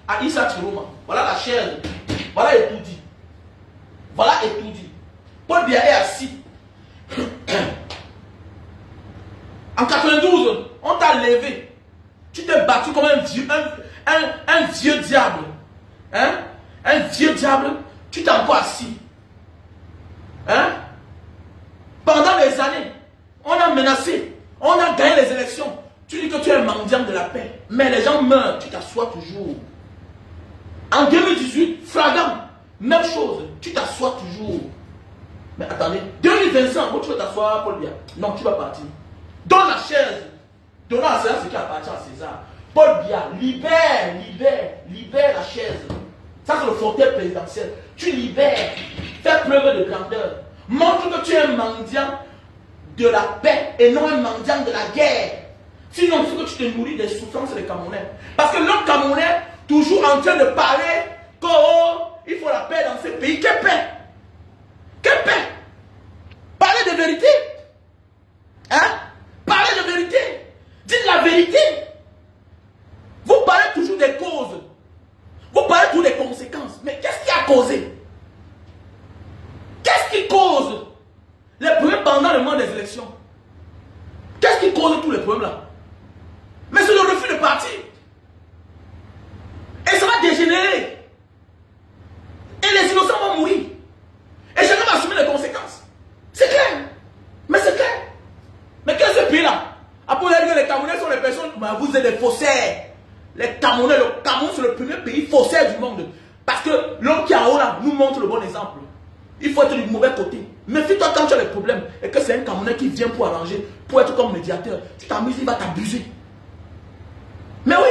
à Issa Tirouma. Voilà la chaise. Voilà et tout dit. Voilà et tout dit. Paul Biya est assis. En 92, on t'a levé. Tu t'es battu comme un vieux diable. Hein? Un vieux diable. Tu t'es encore assis. Hein? Pendant des années, on a menacé. On a gagné les élections. Tu dis que tu es un mendiant de la paix. Mais les gens meurent. Tu t'assois toujours. En 2018, flagrant. Même chose. Tu t'assois toujours. Mais attendez. 2025, où tu veux t'asseoir, Paul Biya? Non, tu vas partir. Donne la chaise. Donne à César ce qui appartient à César. Paul Biya, libère la chaise. Ça, c'est le fauteuil présidentiel. Tu libères. Fais preuve de grandeur. Montre que tu es un mendiant de la paix et non un mendiant de la guerre. Sinon, il faut que tu te nourris des souffrances des Camerounais. Parce que l'autre Camerounais, toujours en train de parler que il faut la paix dans ces pays. Quelle paix? Quelle paix? Parlez de vérité. Hein? Parlez de vérité. Dites la vérité. Vous parlez toujours des causes. Vous parlez toujours des conséquences. Mais qu'est-ce qui a causé? Qu'est-ce qui cause les problèmes pendant le moment des élections? Qu'est-ce qui cause tous les problèmes là? Mais c'est le refus de partir. Et ça va dégénérer. Et les innocents vont mourir. Et chacun va assumer les conséquences. C'est clair. Mais c'est clair. Mais qu'est-ce que ce pays-là? Après, on a dit que les Camerounais sont les personnes. Bah, vous êtes des faussaires. Les Camerounais, le Cameroun, c'est le premier pays faussaire du monde. Parce que l'homme qui est en haut là nous montre le bon exemple. Il faut être du mauvais côté. Méfie-toi quand tu as des problèmes et que c'est un Camerounais qui vient pour arranger, pour être comme médiateur. Tu t'amuses, il va t'abuser. Mais oui.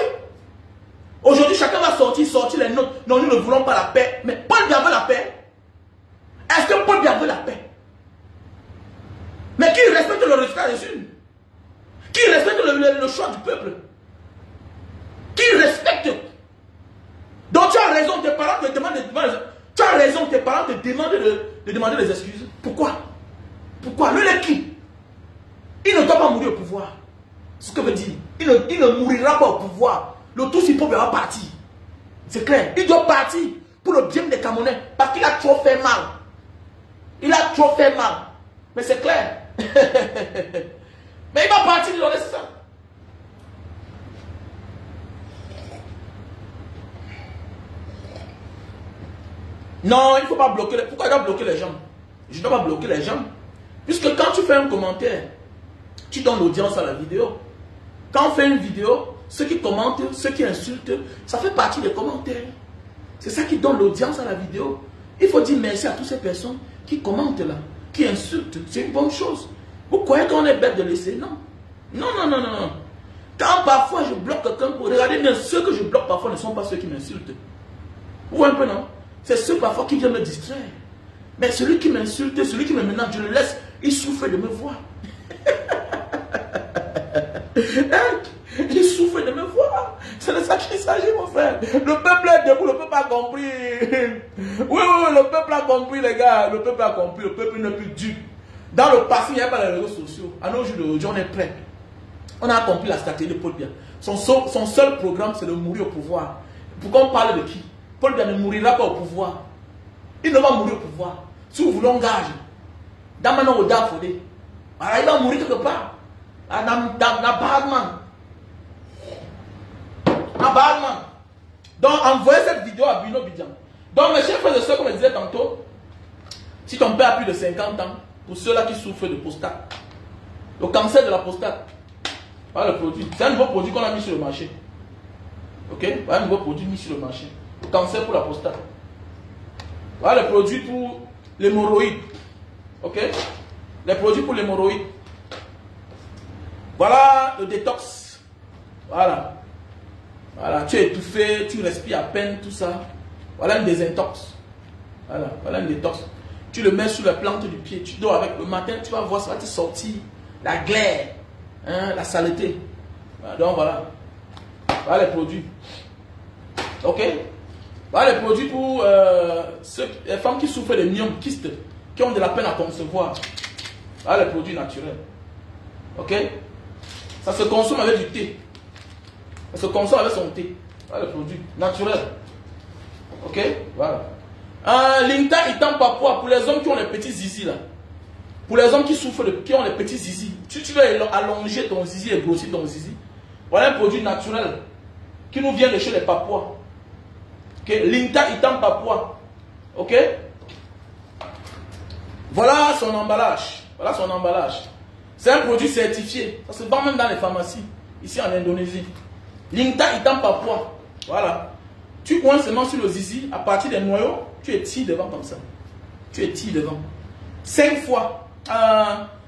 Aujourd'hui, chacun va sortir les notes. Non, nous ne voulons pas la paix. Mais Paul Biya veut la paix. Est-ce que Paul Biya veut la paix? Mais qui respecte le résultat des urnes? Qui respecte le choix du peuple? Qui respecte? Donc tu as raison, tes parents te demandent tu as raison, tes parents te demandent de demander des excuses. Pourquoi? Pourquoi? Lui, il est qui? Il ne doit pas mourir au pouvoir. C'est ce que veut dire. Il ne mourra pas au pouvoir. Le tout si Paul Biya va partir. C'est clair. Il doit partir pour le bien des Camerounais. Parce qu'il a trop fait mal. Il a trop fait mal. Mais c'est clair. Mais il va partir, il en laisse ça. Non, il ne faut pas bloquer. Pourquoi il doit bloquer les gens? Je ne dois pas bloquer les gens. Puisque quand tu fais un commentaire, tu donnes l'audience à la vidéo. Quand on fait une vidéo, ceux qui commentent, ceux qui insultent, ça fait partie des commentaires. C'est ça qui donne l'audience à la vidéo. Il faut dire merci à toutes ces personnes qui commentent là, qui insultent. C'est une bonne chose. Vous croyez qu'on est bête de laisser? Non. Non, non, non, non. Quand parfois je bloque quelqu'un, regardez bien, ceux que je bloque parfois ne sont pas ceux qui m'insultent. Vous voyez un peu, non? C'est ceux parfois qui viennent me distraire. Mais celui qui m'insulte, celui qui me menace, je le laisse, il souffre de me voir. Il souffre de me voir. C'est de ça qu'il s'agit, mon frère. Le peuple est debout, le peuple a compris. Oui, le peuple a compris, les gars. Le peuple a compris, le peuple n'est plus dur. Dans le passé, il n'y a pas les réseaux sociaux. À nos jours d'aujourd'hui, on est prêt. On a compris la stratégie de Paul Biya. Son seul programme, c'est de mourir au pouvoir. Pourquoi on parle de qui? Paul Biya ne mourra pas au pouvoir. Il ne va mourir au pouvoir. Si vous voulez, on gage. Dans maintenant, au Dafodé. Alors, il va mourir quelque part. Dans Badman. Donc, envoyez cette vidéo à Bruno Bidjan. Donc, mes chers frères et sœurs, comme je disais tantôt, si ton père a plus de 50 ans, pour ceux-là qui souffrent de prostate, le cancer de la prostate, voilà le produit. C'est un nouveau produit qu'on a mis sur le marché. Ok? Voilà un nouveau produit mis sur le marché. Le cancer pour la prostate. Voilà le produit pour l'hémorroïde. Ok? Les produits pour l'hémorroïde. Voilà le détox. Voilà. Voilà, tu es étouffé, tu respires à peine, tout ça. Voilà une désintox. Voilà une détox. Tu le mets sous la plante du pied, tu dors avec. Le matin, tu vas voir, ça va te sortir la glaire, hein, la saleté. Voilà, donc voilà. Voilà les produits. Ok? Voilà les produits pour les femmes qui souffrent de myome, kystes, qui ont de la peine à concevoir. Voilà les produits naturels. Ok? Ça se consomme avec du thé. Ça se consomme avec son thé. Voilà le produit naturel. Ok? Voilà. Linta Itam Papua, pour les hommes qui ont les petits zizi là. Pour les hommes qui souffrent qui ont les petits zizi. Tu veux allonger ton zizi et grossir ton zizi. Voilà un produit naturel qui nous vient de chez les Papouas. Ok? Linta Itam Papua. Ok? Voilà son emballage. Voilà son emballage. C'est un produit certifié. Ça se vend même dans les pharmacies. Ici en Indonésie. Linta Itam Papua. Voilà. Tu coins seulement sur le zizi. À partir des noyaux, tu étires devant comme ça. Tu étires devant. 5 fois.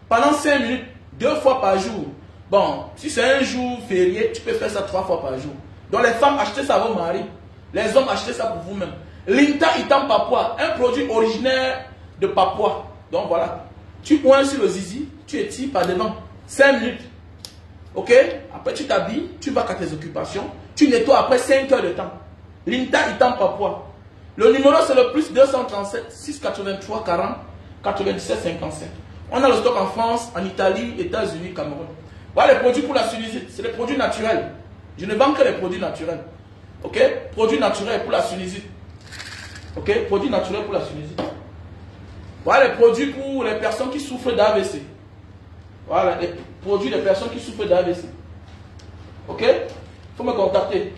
Pendant 5 minutes. 2 fois par jour. Bon, si c'est un jour férié, tu peux faire ça 3 fois par jour. Donc les femmes, achetez ça à vos maris. Les hommes, achetez ça pour vous-même. Linta Itam Papua. Un produit originaire de Papua. Donc voilà. Tu coins sur le zizi. Tu étires par devant. 5 minutes. Ok? Après, tu t'habilles. Tu vas à tes occupations. Tu nettoies après 5 heures de temps. Linta Itam Papua. Le numéro, c'est le plus 237 683 40 97 55. On a le stock en France, en Italie, États-Unis, Cameroun. Voilà les produits pour la sinusite. C'est des produits naturels. Je ne vends que les produits naturels. Ok? Produits naturels pour la sinusite. Ok? Produits naturels pour la sinusite. Voilà les produits pour les personnes qui souffrent d'AVC. Voilà les produits des personnes qui souffrent d'AVC. Ok? Il faut me contacter.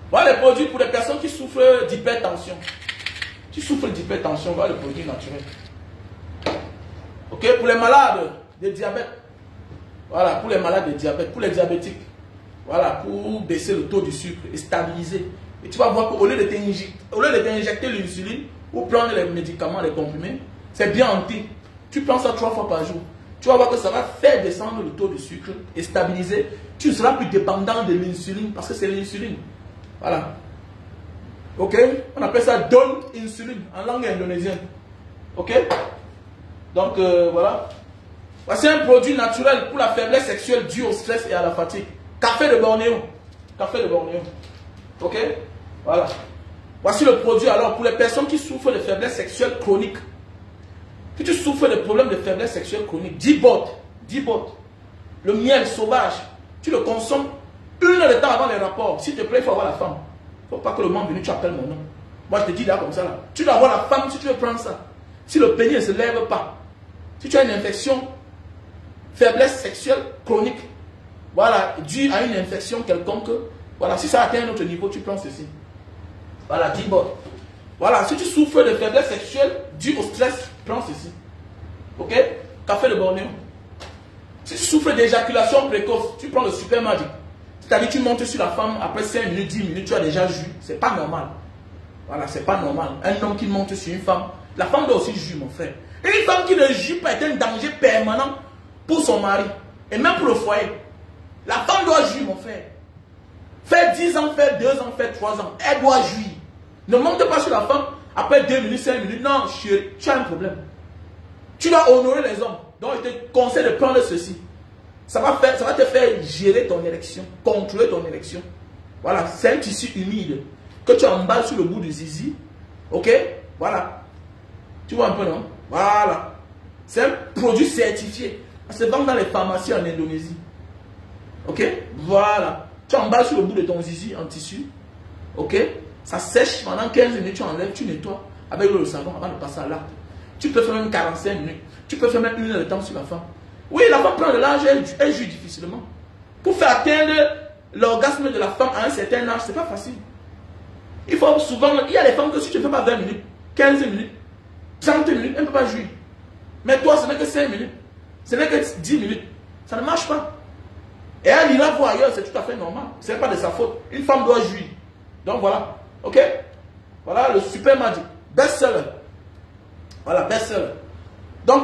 Voilà les produits pour les personnes qui souffrent d'hypertension. Qui souffrent d'hypertension, voilà les produits naturels. Ok? Pour les malades de diabète. Voilà, pour les malades de diabète, pour les diabétiques. Voilà, pour baisser le taux du sucre et stabiliser. Et tu vas voir qu'au lieu de t'injecter l'insuline ou prendre les médicaments, les comprimés, c'est bien anti. Tu prends ça 3 fois par jour. Tu vas voir que ça va faire descendre le taux de sucre et stabiliser. Tu ne seras plus dépendant de l'insuline parce que c'est l'insuline. Voilà. Ok? On appelle ça don insuline en langue indonésienne. Ok? Donc voilà. Voici un produit naturel pour la faiblesse sexuelle due au stress et à la fatigue. Café de Bornéo. Café de Bornéo. Ok? Voilà. Voici le produit alors pour les personnes qui souffrent de faiblesse sexuelle chronique. Si tu souffres de problèmes de faiblesse sexuelle chronique, 10 bottes. Le miel sauvage, tu le consommes 1 heure de temps avant les rapports. S'il te plaît, il faut avoir la femme. Il ne faut pas que le membre venu, tu appelles mon nom. Moi, je te dis là comme ça. Là. Tu dois avoir la femme si tu veux prendre ça. Si le pénis ne se lève pas. Si tu as une infection, faiblesse sexuelle chronique, voilà, due à une infection quelconque, voilà, si ça atteint un autre niveau, tu prends ceci. Voilà, 10 bottes. Voilà, si tu souffres de faiblesse sexuelle due au stress, prends ceci. Ok? Café de Bornéo. Si tu souffres d'éjaculation précoce, tu prends le Super Magic. C'est-à-dire tu montes sur la femme, après 5 minutes, 10 minutes, tu as déjà jus. C'est pas normal. Voilà, c'est pas normal. Un homme qui monte sur une femme, la femme doit aussi jus, mon frère. Une femme qui ne jus pas est un danger permanent pour son mari. Et même pour le foyer. La femme doit jus, mon frère. Faire 10 ans, faire 2 ans, faire 3 ans. Elle doit jouir. Ne monte pas sur la femme après 2 minutes, 5 minutes. Non, chérie, tu as un problème. Tu dois honorer les hommes. Donc, je te conseille de prendre ceci. Ça va te faire gérer ton érection, contrôler ton érection. Voilà, c'est un tissu humide que tu emballes sur le bout du zizi. Ok? Voilà. Tu vois un peu, non? Voilà. C'est un produit certifié. Ça se vend dans les pharmacies en Indonésie. Ok? Voilà. Tu emballes sur le bout de ton zizi en tissu. Ok? Ça sèche pendant 15 minutes, tu enlèves, tu nettoies avec le savon avant de passer à l'acte. Tu peux faire même 45 minutes. Tu peux faire même 1 heure de temps sur la femme. Oui, la femme prend de l'âge, elle joue difficilement. Pour faire atteindre l'orgasme de la femme à un certain âge, c'est pas facile. Il faut souvent, il y a des femmes que si tu ne fais pas 20 minutes, 15 minutes, 30 minutes, elle ne peut pas jouir. Mais toi, ce n'est que 5 minutes. Ce n'est que 10 minutes. Ça ne marche pas. Et elle ira voir ailleurs, c'est tout à fait normal. Ce n'est pas de sa faute. Une femme doit jouir. Donc voilà. Ok? Voilà le Super Magic. Best-seller. Voilà, best-seller. Donc,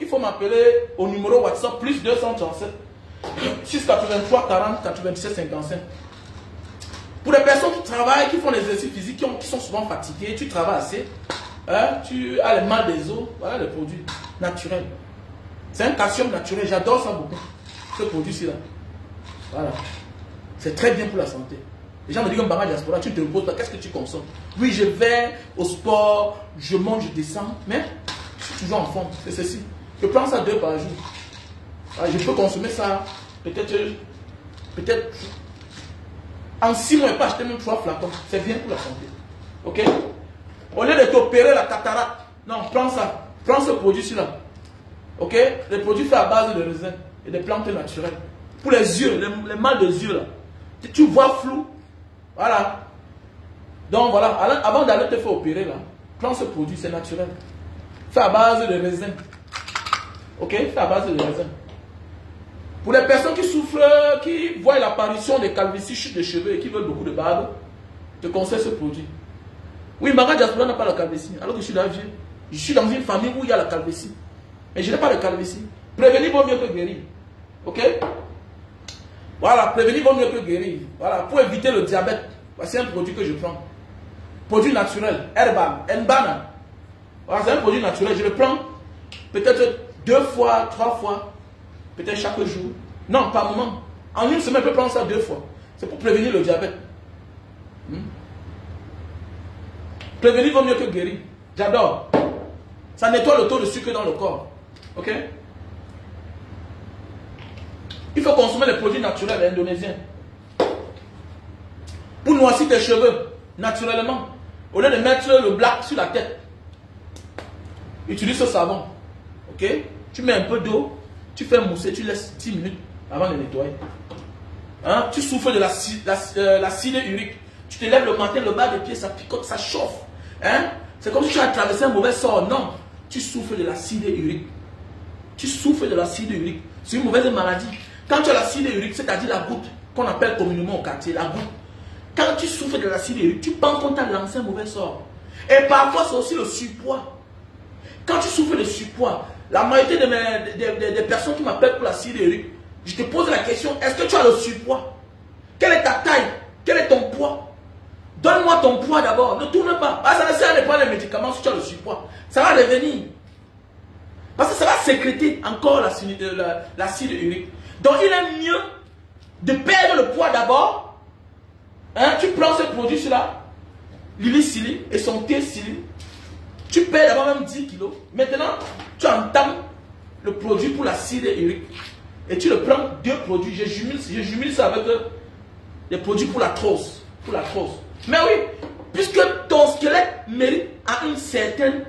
il faut m'appeler au numéro WhatsApp plus 237 683 40 97 55. Pour les personnes qui travaillent, qui font des exercices physiques, qui sont souvent fatiguées, tu travailles assez, hein, tu as le mal des os, voilà le produit naturel. C'est un calcium naturel, j'adore ça beaucoup. Ce produit-ci là. Voilà. C'est très bien pour la santé. Les gens me disent comme Banga Diaspora, tu te reposes pas, qu'est-ce que tu consommes? Oui, je vais au sport, je monte, je descends, mais je suis toujours en forme. C'est ceci. Je prends ça 2 par jour. Alors, je peux consommer ça peut-être en 6 mois, je peux acheter même 3 flacons. C'est bien pour la santé. Ok? Au lieu de t'opérer la cataracte, non, prends ça. Prends ce produit-ci là. Ok? Les produits faits à base de raisin et des plantes naturelles. Pour les yeux, les mal des yeux là. Tu vois flou. Voilà. Donc voilà, avant d'aller te faire opérer là, prends ce produit, c'est naturel. Fait à base de raisin. Ok? Fait à base de raisin. Pour les personnes qui souffrent, qui voient l'apparition des calvities, chute de cheveux et qui veulent beaucoup de barbe, je te conseille ce produit. Oui, Banga Diaspora n'a pas la calvitie, alors que je suis là vieux. Je suis dans une famille où il y a la calvitie. Mais je n'ai pas de calvitie. Prévenir vaut mieux que guérir. Ok? Voilà, prévenir vaut mieux que guérir. Voilà, pour éviter le diabète. Voici un produit que je prends. Produit naturel, herbal, Nbana. Voilà, c'est un produit naturel. Je le prends peut-être 2 fois, 3 fois, peut-être chaque jour. Non, par moment. En une semaine, je peux prendre ça 2 fois. C'est pour prévenir le diabète. Prévenir vaut mieux que guérir. J'adore. Ça nettoie le taux de sucre dans le corps. Ok? Il faut consommer les produits naturels indonésiens. Pour noircir tes cheveux, naturellement, au lieu de mettre le black sur la tête, utilise ce savon. Ok? Tu mets un peu d'eau, tu fais mousser, tu laisses 10 minutes avant de nettoyer. Hein? Tu souffles de l'acide urique. Tu te lèves le matin, le bas des pieds, ça picote, ça chauffe. Hein? C'est comme si tu as traversé un mauvais sort. Non, tu souffles de l'acide urique. Tu souffles de l'acide urique. C'est une mauvaise maladie. Quand tu as l'acide urique, c'est-à-dire la goutte, qu'on appelle communément au quartier, la goutte. Quand tu souffres de l'acide urique, tu penses qu'on t'a lancé un mauvais sort. Et parfois, c'est aussi le surpoids. Quand tu souffres de surpoids, la majorité des personnes qui m'appellent pour l'acide urique, je te pose la question, est-ce que tu as le surpoids? Quelle est ta taille? Quel est ton poids? Donne-moi ton poids d'abord. Ne tourne pas. Ah, ça ne sert à rien de prendre les médicaments si tu as le surpoids. Ça va revenir. Parce que ça va sécréter encore l'acide urique. Donc, il est mieux de perdre le poids d'abord. Hein, tu prends ce produit-là, l'huile et son thé psyllium. Tu perds d'abord même 10 kilos. Maintenant, tu entames le produit pour l'acide urique. Et tu le prends, 2 produits. Je jumelle ça avec des produits pour l'arthrose. Mais oui, puisque ton squelette mérite à une certaine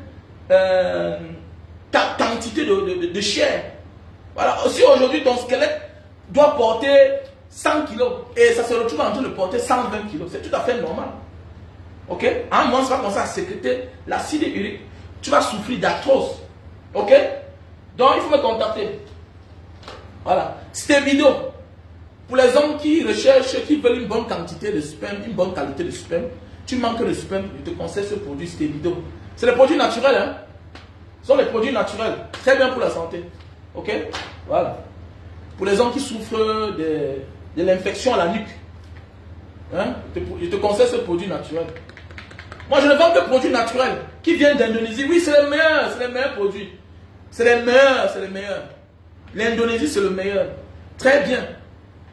quantité de chair. Voilà. Si aujourd'hui ton squelette doit porter 100 kilos et ça se retrouve en train de porter 120 kilos, c'est tout à fait normal. Ok? À un moment, ça va commencer à sécréter l'acide urique. Tu vas souffrir d'arthrose. Ok? Donc, il faut me contacter. Voilà. Stémido. Pour les hommes qui recherchent, qui veulent une bonne quantité de sperme, une bonne qualité de sperme, tu manques de sperme, je te conseille ce produit Stémido. C'est les produits naturels, hein? Ce sont les produits naturels. Très bien pour la santé. Ok? Voilà. Pour les hommes qui souffrent de l'infection à la nuque, hein? Je te conseille ce produit naturel. Moi, je ne vends que produits naturels qui viennent d'Indonésie. Oui, c'est les meilleurs produits. C'est les meilleurs. L'Indonésie, c'est le meilleur. Très bien.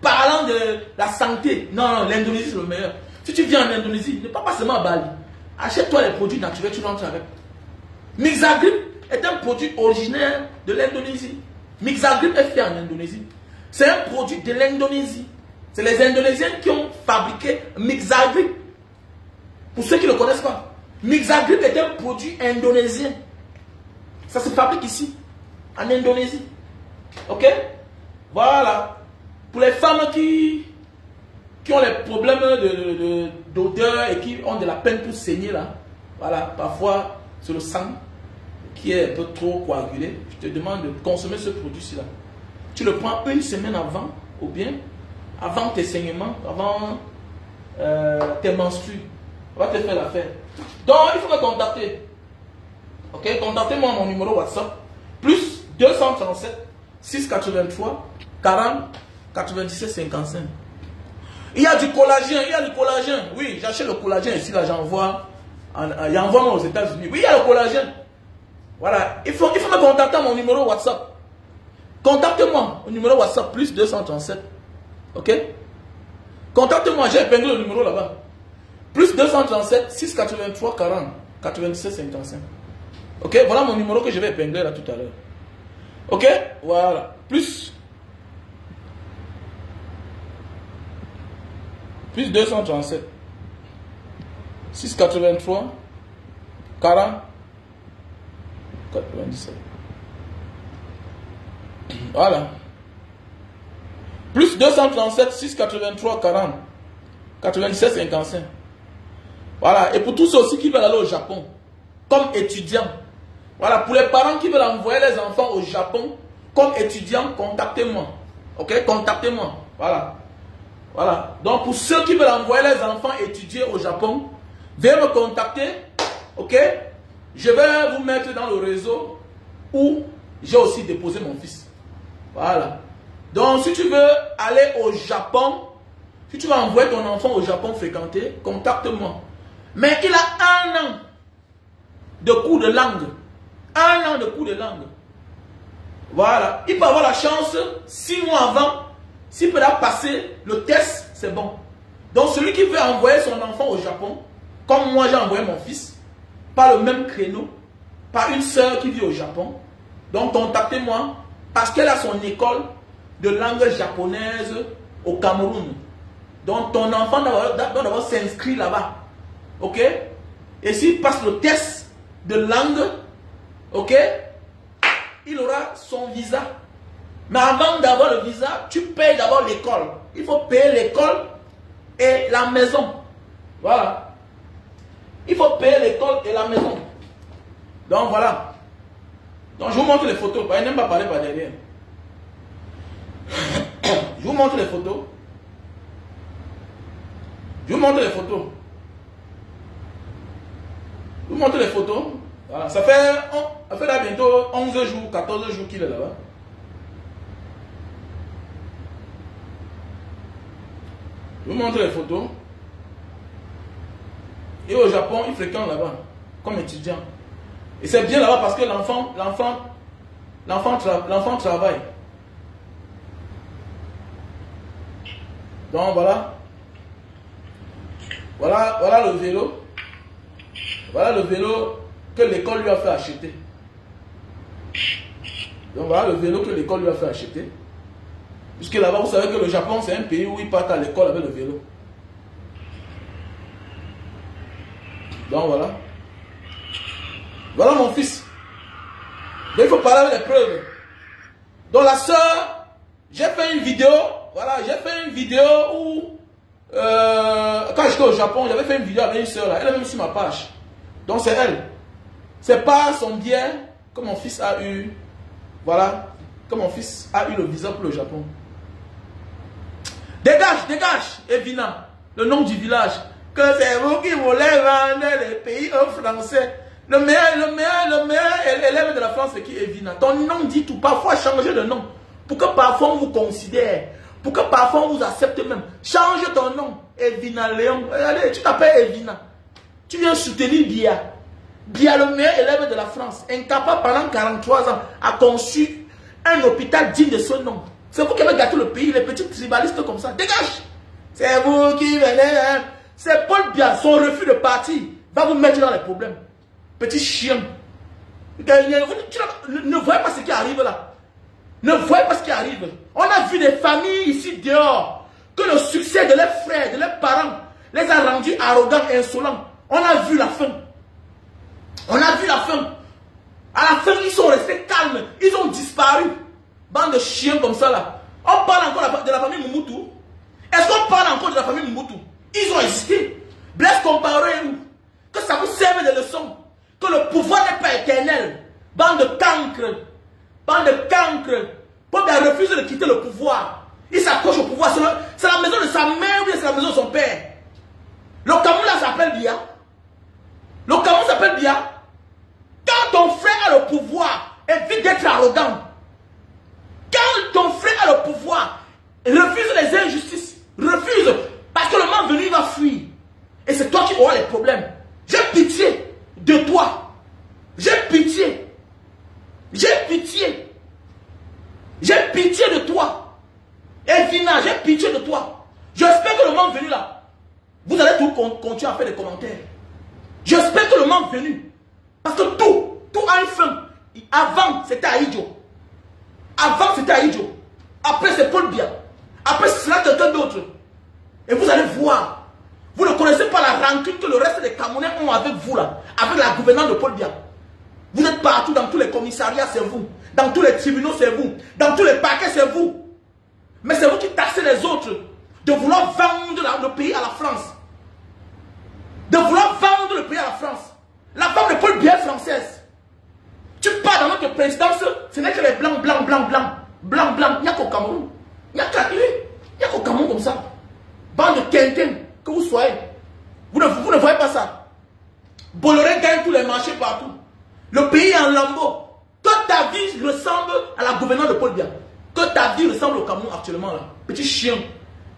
Parlant de la santé, non, l'Indonésie, c'est le meilleur. Si tu viens en Indonésie, ne pas seulement à Bali. Achète-toi les produits naturels, tu rentres avec. Mixagrip est un produit originaire de l'Indonésie. Mixagrip est fait en Indonésie. C'est un produit de l'Indonésie. C'est les Indonésiens qui ont fabriqué Mixagrip. Pour ceux qui ne le connaissent pas, Mixagrip est un produit indonésien. Ça se fabrique ici, en Indonésie. Ok? Voilà. Pour les femmes qui ont les problèmes d'odeur et qui ont de la peine pour saigner là, voilà, parfois c'est le sang qui est un peu trop coagulé, je te demande de consommer ce produit-ci là. Tu le prends une semaine avant, ou bien avant tes saignements, avant tes menstrues. On va te faire l'affaire. Donc, il faut me contacter. Ok, contactez-moi à mon numéro WhatsApp. Plus 237 683 40 97 55. Il y a du collagène, Oui, j'achète le collagène ici, là, j'envoie moi aux États-Unis. Oui, il y a le collagène. Voilà, il faut me contacter à mon numéro WhatsApp. Contactez-moi au numéro WhatsApp, plus 237. Ok? Contactez-moi, j'ai épinglé le numéro là-bas. Plus 237 683 40 97 55. Ok, voilà mon numéro que je vais épingler là tout à l'heure. Ok, voilà. Plus 237 683 40 97. Voilà. Plus 237 683 40 97 55. Voilà. Et pour tous ceux aussi qui veulent aller au Japon, comme étudiants, voilà, pour les parents qui veulent envoyer les enfants au Japon, comme étudiants, contactez-moi. Ok, contactez-moi. Voilà. Voilà. Donc, pour ceux qui veulent envoyer les enfants étudier au Japon, veuillez me contacter. Ok. Je vais vous mettre dans le réseau où j'ai aussi déposé mon fils. Voilà. Donc, si tu veux aller au Japon, si tu veux envoyer ton enfant au Japon fréquenter, contacte-moi. Mais il a 1 an de cours de langue. 1 an de cours de langue. Voilà. Il peut avoir la chance, 6 mois avant, s'il peut là passer le test, c'est bon. Donc celui qui veut envoyer son enfant au Japon, comme moi j'ai envoyé mon fils, par le même créneau, par une sœur qui vit au Japon. Donc contactez-moi parce qu'elle a son école de langue japonaise au Cameroun. Donc ton enfant doit d'abord s'inscrire là-bas. Ok? Et s'il passe le test de langue, ok? Il aura son visa. Mais avant d'avoir le visa, tu payes d'abord l'école. Il faut payer l'école et la maison. Voilà. Il faut payer l'école et la maison. Donc voilà. Donc je vous montre les photos. Il n'aime pas parler par derrière. Je vous montre les photos. Je vous montre les photos. Je vous montre les photos. Voilà. Ça fait là bientôt 11 jours, 14 jours qu'il est là-bas. Je vous montre les photos. Et au Japon, il fréquente là-bas, comme étudiant. Et c'est bien là-bas parce que l'enfant travaille. Donc voilà. Voilà le vélo. Voilà le vélo que l'école lui a fait acheter. Donc voilà le vélo que l'école lui a fait acheter. Puisque là-bas, vous savez que le Japon, c'est un pays où ils partent à l'école avec le vélo. Donc voilà. Voilà mon fils. Donc il faut parler avec les preuves. Donc la soeur, j'ai fait une vidéo. Voilà, j'ai fait une vidéo où quand j'étais au Japon, j'avais fait une vidéo avec une soeur là. Elle est même sur ma page. Donc c'est elle. C'est pas son biais que mon fils a eu. Voilà. Que mon fils a eu le visa pour le Japon. Dégage, dégage, Evina, le nom du village. Que c'est vous qui voulez vendre les pays aux Français. Le meilleur élève de la France, c'est qui, Evina? Ton nom dit tout. Parfois, changer de nom. Pour que parfois on vous considère. Pour que parfois on vous accepte même. Change ton nom. Evina Léon. Allez, tu t'appelles Evina. Tu viens soutenir Bia. Bia, le meilleur élève de la France, incapable pendant 43 ans, a conçu un hôpital digne de son nom. C'est vous qui avez gâté le pays, les petits tribalistes comme ça. Dégage! C'est vous qui venez. Hein? C'est Paul Biya, son refus de partir va vous mettre dans les problèmes. Petit chien. Ne voyez pas ce qui arrive là. Ne voyez pas ce qui arrive. On a vu des familles ici dehors que le succès de leurs frères, de leurs parents les a rendus arrogants et insolents. On a vu la fin. On a vu la fin. À la fin, ils sont restés calmes. Ils ont disparu. Bande de chiens comme ça là. On parle encore de la famille Mobutu. Est-ce qu'on parle encore de la famille Mobutu? Ils ont existé. Blaise Compaoré, que ça vous serve de leçon. Que le pouvoir n'est pas éternel. Bande de cancres. Bande de cancres. Paul Biya refuse de quitter le pouvoir. Il s'accroche au pouvoir. C'est la maison de sa mère ou bien c'est la maison de son père. Le Cameroun là s'appelle Biya. Le Cameroun s'appelle Biya. Quand ton frère a le pouvoir, évite d'être arrogant. Quand ton frère a le pouvoir, refuse les injustices. Refuse. Parce que le moment venu, il va fuir. Et c'est toi qui auras les problèmes. J'ai pitié de toi. J'ai pitié. J'ai pitié. J'ai pitié de toi. Evina, j'ai pitié de toi. J'espère que le moment venu là, vous allez tout continuer à faire des commentaires. J'espère que le moment venu, parce que tout a une fin. Avant, c'était Aïdjo. Avant, c'était Aïdjo. Après, c'est Paul Biya. Après, ce sera quelqu'un d'autre. Et vous allez voir. Vous ne connaissez pas la rancune que le reste des Camerounais ont avec vous là. Avec la gouvernance de Paul Biya. Vous êtes partout, dans tous les commissariats, c'est vous. Dans tous les tribunaux, c'est vous. Dans tous les parquets, c'est vous. Mais c'est vous qui taxez les autres de vouloir vendre le pays à la France. De vouloir vendre le pays à la France. La femme de Paul Biya est française. Tu pars dans notre présidence, ce n'est que les blancs, blancs, blancs, blancs. Blancs, blancs. Il n'y a qu'au Cameroun. Il n'y a qu'au Cameroun comme ça. Bande de Quintin, que vous soyez. Vous ne voyez pas ça. Bolloré gagne tous les marchés partout. Le pays est en lambeaux. Que ta vie ressemble à la gouvernance de Paul Biya. Que ta vie ressemble au Cameroun actuellement là. Petit chien.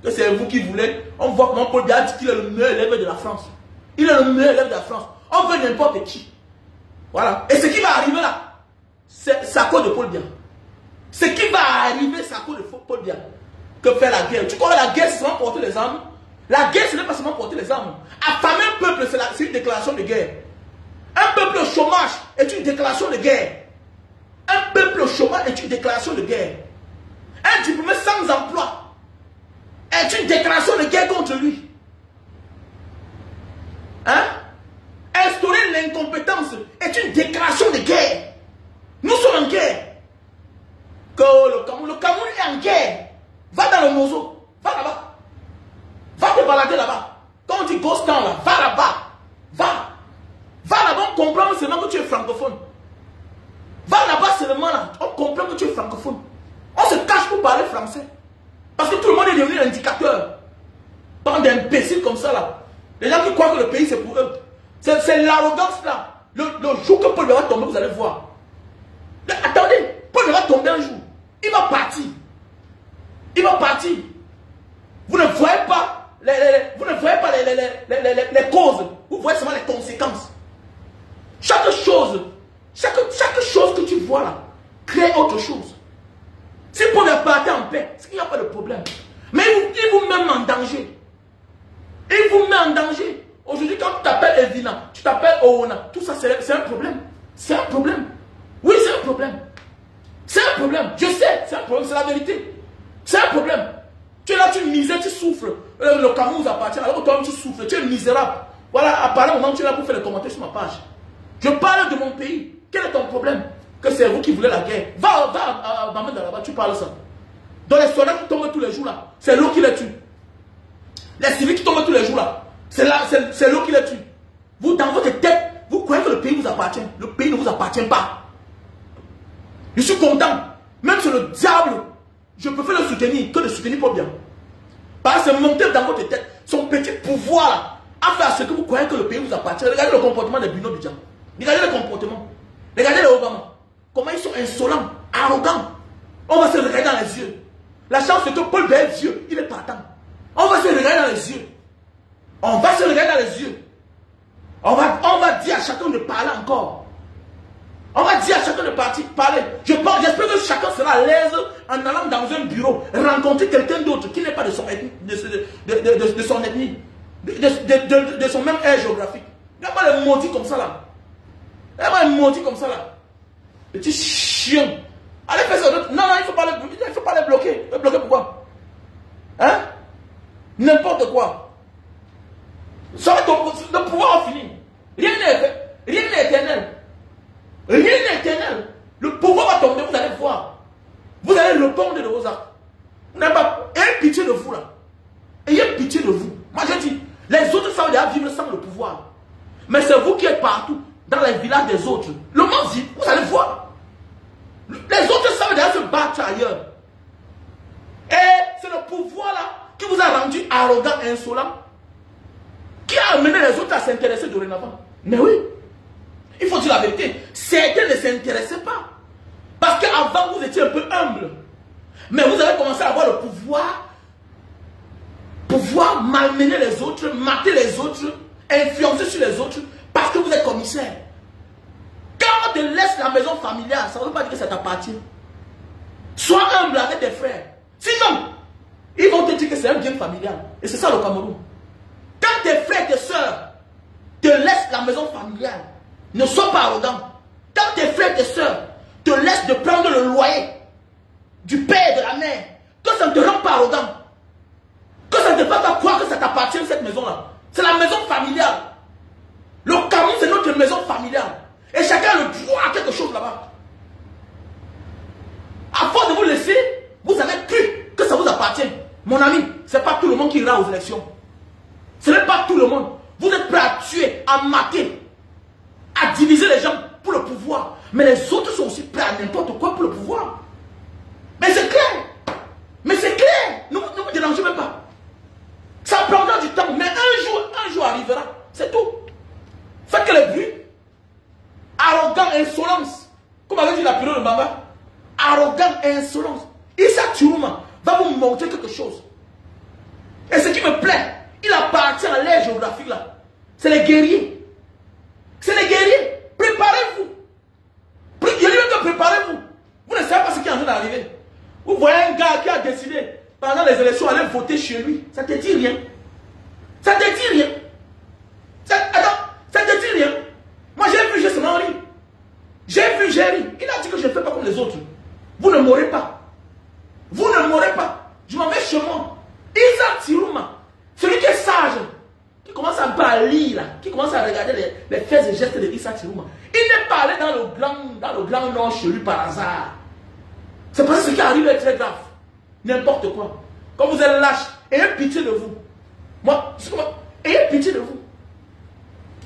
Que c'est vous qui voulez. On voit comment Paul Biya dit qu'il est le meilleur élève de la France. Il est le meilleur élève de la France. On veut n'importe qui. Voilà. Et ce qui va arriver là, c'est à cause de Paul Biya. Ce qui va arriver, c'est à cause de Paul Biya. Que fait la guerre? Tu crois que la guerre, c'est seulement porter les armes? La guerre, ce n'est pas seulement porter les armes. Affamer un peuple, c'est une déclaration de guerre. Un peuple au chômage est une déclaration de guerre. Un peuple au chômage est une déclaration de guerre. Un diplômé sans emploi est une déclaration de guerre contre lui. Hein? Instaurer l'incompétence est une déclaration de guerre. Nous sommes en guerre. Que le Cameroun est en guerre. Va dans le Mozo. Va là-bas. Va te balader là-bas. Quand on dit ghost town là, va là-bas. Va. Va là-bas, on comprend seulement que tu es francophone. Va là-bas seulement là, on comprend que tu es francophone. On se cache pour parler français. Parce que tout le monde est devenu un indicateur. Bande d'imbéciles comme ça là. Les gens qui croient que le pays c'est pour eux. C'est l'arrogance là. Le jour que Paul va tomber, vous allez voir. Attendez, Paul va tomber un jour. Il va partir. Il va partir. Vous ne voyez pas vous ne voyez pas les causes. Vous voyez seulement les conséquences. Chaque chose que tu vois là, crée autre chose. Si Paul est parti en paix, il n'y a pas de problème. Mais il vous met en danger. Il vous met en danger. Aujourd'hui, quand tu t'appelles Evina, tu t'appelles Oona, tout ça c'est un problème. C'est un problème. Oui, c'est un problème. C'est un problème. Je sais, c'est un problème, c'est la vérité. C'est un problème. Tu es là, tu misères, tu souffres. Le Cameroun vous appartient, alors que toi tu souffres, tu es misérable. Voilà, à parler au moment où tu es là pour faire les commentaires sur ma page. Je parle de mon pays. Quel est ton problème? Que c'est vous qui voulez la guerre. Va à Bamenda là-bas, tu parles ça. Dans les soldats qui tombent tous les jours là, c'est l'eau qui les tue. Les civils qui tombent tous les jours là, c'est l'eau qui les tue. Vous, dans votre tête, vous croyez que le pays vous appartient. Le pays ne vous appartient pas. Je suis content. Même sur le diable, je préfère le soutenir que de soutenir pour bien. Parce que c'est monter dans votre tête. Son petit pouvoir là, a fait à ce que vous croyez que le pays vous appartient. Regardez le comportement des Bruno Bidjan. Regardez le comportement. Regardez les Obama. Comment ils sont insolents, arrogants. On va se regarder dans les yeux. La chance c'est que Paul Biya est vieux, il est partant. On va se regarder dans les yeux. On va se regarder dans les yeux. On va dire à chacun de parler encore. On va dire à chacun de parler. J'espère que chacun sera à l'aise en allant dans un bureau, rencontrer quelqu'un d'autre qui n'est pas de son ethnie, de son ethnie, de son même aire géographique. Il n'y a pas de maudits comme ça là. Il n'y a pas de maudits comme ça là. Petit chien. Allez faire ça. Non, il ne faut pas les bloquer. Les bloquer pourquoi? Hein? N'importe quoi. Le pouvoir a fini. Rien n'est éternel. Rien n'est éternel. Le pouvoir va tomber, vous allez voir. Vous allez répondre de vos actes. Vous n'avez pas. Ayez pitié de vous là. Ayez pitié de vous. Moi je dis, les autres savent déjà vivre sans le pouvoir. Mais c'est vous qui êtes partout, dans les villages des autres. Le monde vit, vous allez voir. Les autres savent déjà se battre ailleurs. Et c'est le pouvoir là qui vous a rendu arrogant, insolent, qui a amené les autres à s'intéresser dorénavant. Mais oui, il faut dire la vérité. Certains ne s'intéressaient pas. Parce qu'avant, vous étiez un peu humble. Mais vous avez commencé à avoir le pouvoir malmener les autres, mater les autres, influencer sur les autres, parce que vous êtes commissaire. Quand on te laisse la maison familiale, ça ne veut pas dire que ça t'appartient. Sois humble avec tes frères. Sinon, ils vont te dire que c'est un bien familial. Et c'est ça le Cameroun. Quand tes frères et tes soeurs te laissent la maison familiale, ne sois pas arrogant. Quand tes frères et tes soeurs te laissent de prendre le loyer du père et de la mère, que ça ne te rend pas arrogant. Que ça ne te fait pas croire que ça t'appartient cette maison-là. C'est la maison familiale. Le Cameroun, c'est notre maison familiale. Et chacun a le droit à quelque chose là-bas. À force de vous laisser, vous avez cru que ça vous appartient. Mon ami, ce n'est pas tout le monde qui ira aux élections. Ce n'est pas tout le monde. Vous êtes prêts à tuer, à mater, à diviser les gens pour le pouvoir. Mais les autres sont aussi prêts à n'importe quoi pour le pouvoir. Mais c'est clair. Mais c'est clair. Ne vous dérangez même pas. Ça prendra du temps. Mais un jour arrivera. C'est tout. Faites que les bruits. Arrogant, insolence. Comme avait dit la période de Bamba. Arrogant, insolence. Issa Tourouma va vous montrer quelque chose. Et ce qui me plaît, il appartient à l'aire géographique là. C'est les guerriers. C'est les guerriers. Préparez-vous. Je dis même que préparez-vous. Vous ne savez pas ce qui est en train d'arriver. Vous voyez un gars qui a décidé pendant les élections d'aller voter chez lui. Ça ne te dit rien. Ça ne te dit rien. Attends, ça ne te dit rien. Moi j'ai vu comme les autres. Vous ne mourrez pas. Vous ne mourrez pas. Je m'en vais chez moi. Isaac Tirouma, celui qui est sage, qui commence un peu à lire, qui commence à regarder les faits et gestes de Isaac Tirouma. Il n'est pas allé dans le grand nord chez lui par hasard. C'est parce que ce qui arrive est très grave. N'importe quoi. Quand vous êtes lâche, ayez pitié de vous. Moi, ayez pitié de vous.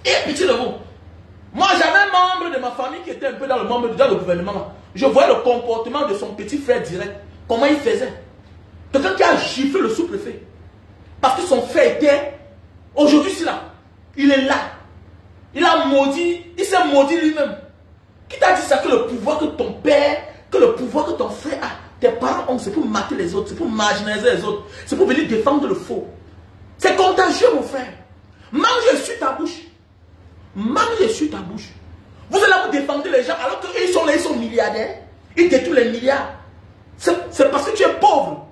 Ayez pitié de vous. Moi, j'avais un membre de ma famille qui était un peu dans le gouvernement. Je voyais le comportement de son petit frère direct. Comment il faisait. Quelqu'un qui a giflé le sous-préfet. Parce que son frère était... Aujourd'hui, c'est là. Il est là. Il a maudit. Il s'est maudit lui-même. Qui t'a dit ça? Que le pouvoir que ton père, que le pouvoir que ton frère a, tes parents ont, c'est pour mater les autres, c'est pour marginaliser les autres, c'est pour venir défendre le faux. C'est contagieux, mon frère. Mange sur ta bouche. Mange sur ta bouche. Vous allez vous défendre les gens alors qu'ils sont là, ils sont milliardaires. Ils détruisent les milliards. C'est parce que tu es pauvre.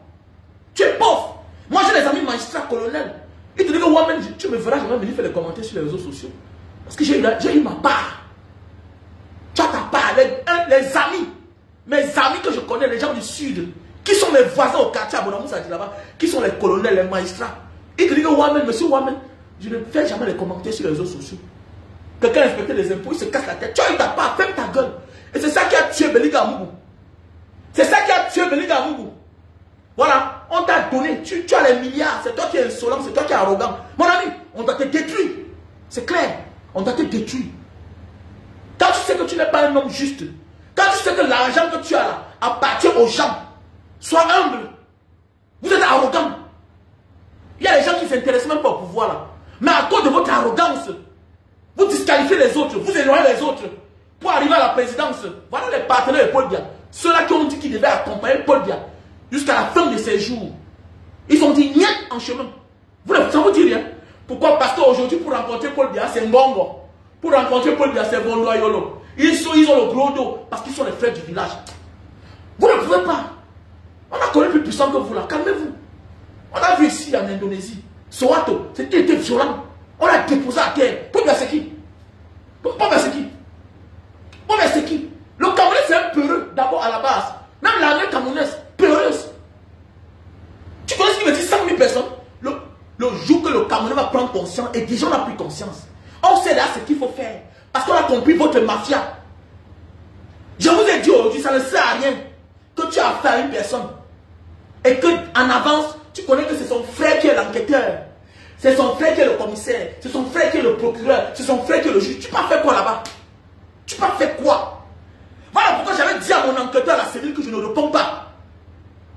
Tu es pauvre. Moi, j'ai des amis magistrats, colonels. Ils te disent que moi-même, tu me verras jamais venir faire les commentaires sur les réseaux sociaux. Parce que j'ai eu ma part. Tu as ta part. Les amis, mes amis que je connais, les gens du Sud, qui sont mes voisins au quartier à Bonamou, ça dit là-bas, qui sont les colonels, les magistrats. Ils te disent que moi-même, monsieur Wamen, je ne fais jamais les commentaires sur les réseaux sociaux. Quelqu'un a respecté les impôts, il se casse la tête. Tu as eu ta part, ferme ta gueule. Et c'est ça qui a tué Beliga Mougou. C'est ça qui a tué Beliga Mougou. Voilà, on t'a donné, tu as les milliards, c'est toi qui es insolent, c'est toi qui es arrogant. Mon ami, on doit te détruire. C'est clair, on doit te détruire. Quand tu sais que tu n'es pas un homme juste, quand tu sais que l'argent que tu as là appartient aux gens, sois humble. Vous êtes arrogant. Il y a des gens qui ne s'intéressent même pas au pouvoir là. Mais à cause de votre arrogance, vous disqualifiez les autres, vous éloignez les autres pour arriver à la présidence. Voilà les partenaires de Paul Biya. Ceux-là qui ont dit qu'ils devaient accompagner Paul Biya jusqu'à la fin de ses jours. Ils ont dit rien en chemin. Ça ne vous dit rien. Pourquoi? Parce qu'aujourd'hui, pour rencontrer Paul Biya, c'est Ngongo. Pour rencontrer Paul Biya, c'est Vondo Ayolo. Ils ont le gros dos parce qu'ils sont les frères du village. Vous ne pouvez pas. On a connu plus puissant que vous là. Calmez-vous. On a vu ici en Indonésie. Soweto, c'était violent. On l'a déposé à terre. Paul Biya, c'est qui? Paul Biya, c'est qui? Paul Biya, c'est qui? Le Camerounais, c'est un peureux d'abord à la base. Même l'armée camerounaise, peureuse. Tu connais ce qui veut dire 100 000 personnes? Le jour que le Camerounais va prendre conscience, et déjà on a pris conscience. On sait là ce qu'il faut faire. Parce qu'on a compris votre mafia. Je vous ai dit aujourd'hui, ça ne sert à rien que tu as affaire à une personne. Et que en avance, tu connais que c'est son frère qui est l'enquêteur. C'est son frère qui est le commissaire. C'est son frère qui est le procureur. C'est son frère qui est le juge. Tu peux faire quoi là-bas? Tu peux faire quoi? Voilà pourquoi j'avais dit à mon enquêteur à la cellule que je ne réponds pas.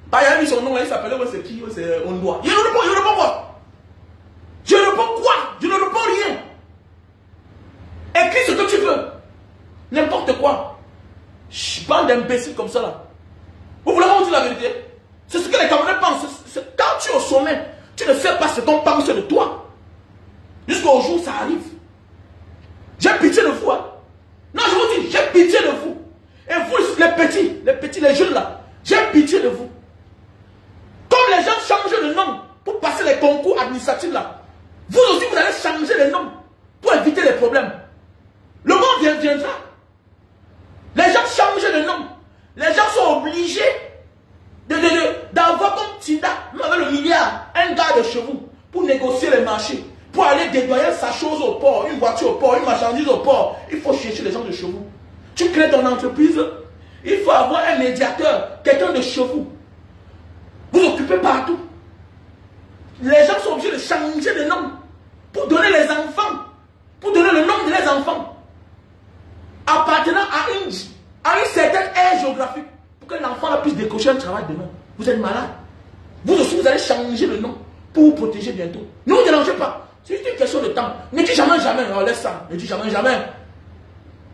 Bah, il a mis son nom, il s'appelait, c'est qui? C'est Ondoa. Il ne répond quoi? Je réponds quoi? Je ne réponds rien. Écris ce que tu veux. N'importe quoi. Bande d'imbéciles comme ça là. Vous voulez vous dire la vérité? C'est ce que les Camerounais pensent. Quand tu es au sommet, tu ne sais pas ce qu'on pense de toi. Jusqu'au jour où ça arrive. J'ai pitié de vous. Hein. Non, je vous dis, j'ai pitié de vous. Et vous, les petits, les jeunes là, j'ai pitié de vous. Comme les gens changent de nom pour passer les concours administratifs là, vous aussi vous allez changer les noms pour éviter les problèmes. Le monde viendra. Les gens changent de nom. Les gens sont obligés d'avoir comme Tinda, même avec le milliard, un gars de chez vous pour négocier les marchés, pour aller dédoyer sa chose au port, une voiture au port, une marchandise au port. Il faut chercher les gens de chez vous. Tu crées ton entreprise, il faut avoir un médiateur, quelqu'un de chez vous. Vous occupez partout. Les gens sont obligés de changer de nom pour donner les enfants, pour donner le nom de les enfants appartenant à une certaine aire géographique pour que l'enfant puisse décocher un travail demain. Vous êtes malade. Vous aussi, vous allez changer le nom pour vous protéger bientôt. Ne vous dérangez pas. C'est juste une question de temps. Ne dis jamais, jamais. On laisse ça. Ne dis jamais, jamais.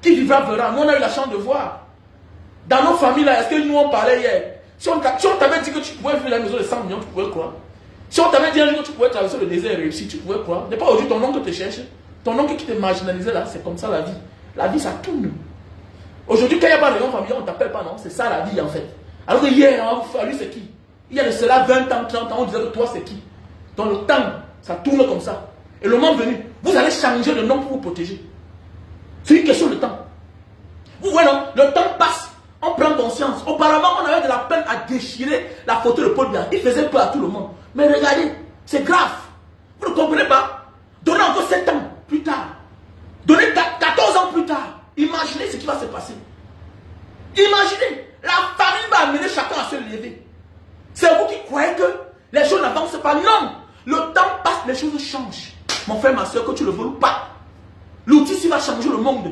Qui vivra verra. Nous, on a eu la chance de voir. Dans nos familles, là, est-ce que nous, on parlait hier? Si on t'avait dit que tu pouvais vivre la maison de 100 millions, tu pouvais croire. Si on t'avait dit un jour que tu pouvais traverser le désert et réussir, tu pouvais croire. Ce n'est pas aujourd'hui ton oncle te cherche. Ton oncle qui te marginalisait là, c'est comme ça la vie. La vie, ça tourne. Aujourd'hui, quand il n'y a pas de réunion familiale, on ne t'appelle pas, non? C'est ça la vie en fait. Alors que hier, lui c'est qui? Il y a de cela 20 ans, 30 ans, on disait que toi c'est qui? Dans le temps, ça tourne comme ça. Et le moment venu, vous allez changer de nom pour vous protéger. C'est une question de temps. Vous voyez, non? Le temps passe. On prend prendre conscience. Auparavant, on avait de la peine à déchirer la photo de Paul Biya. Il faisait peur à tout le monde. Mais regardez, c'est grave. Vous ne comprenez pas? Donnez encore 7 ans plus tard. Donnez 14 ans plus tard. Imaginez ce qui va se passer. Imaginez. La famille va amener chacun à se lever. C'est vous qui croyez que les choses n'avancent pas. Non. Le temps passe, les choses changent. Mon frère, ma soeur, que tu le veux ou pas. L'outil ici va changer le monde.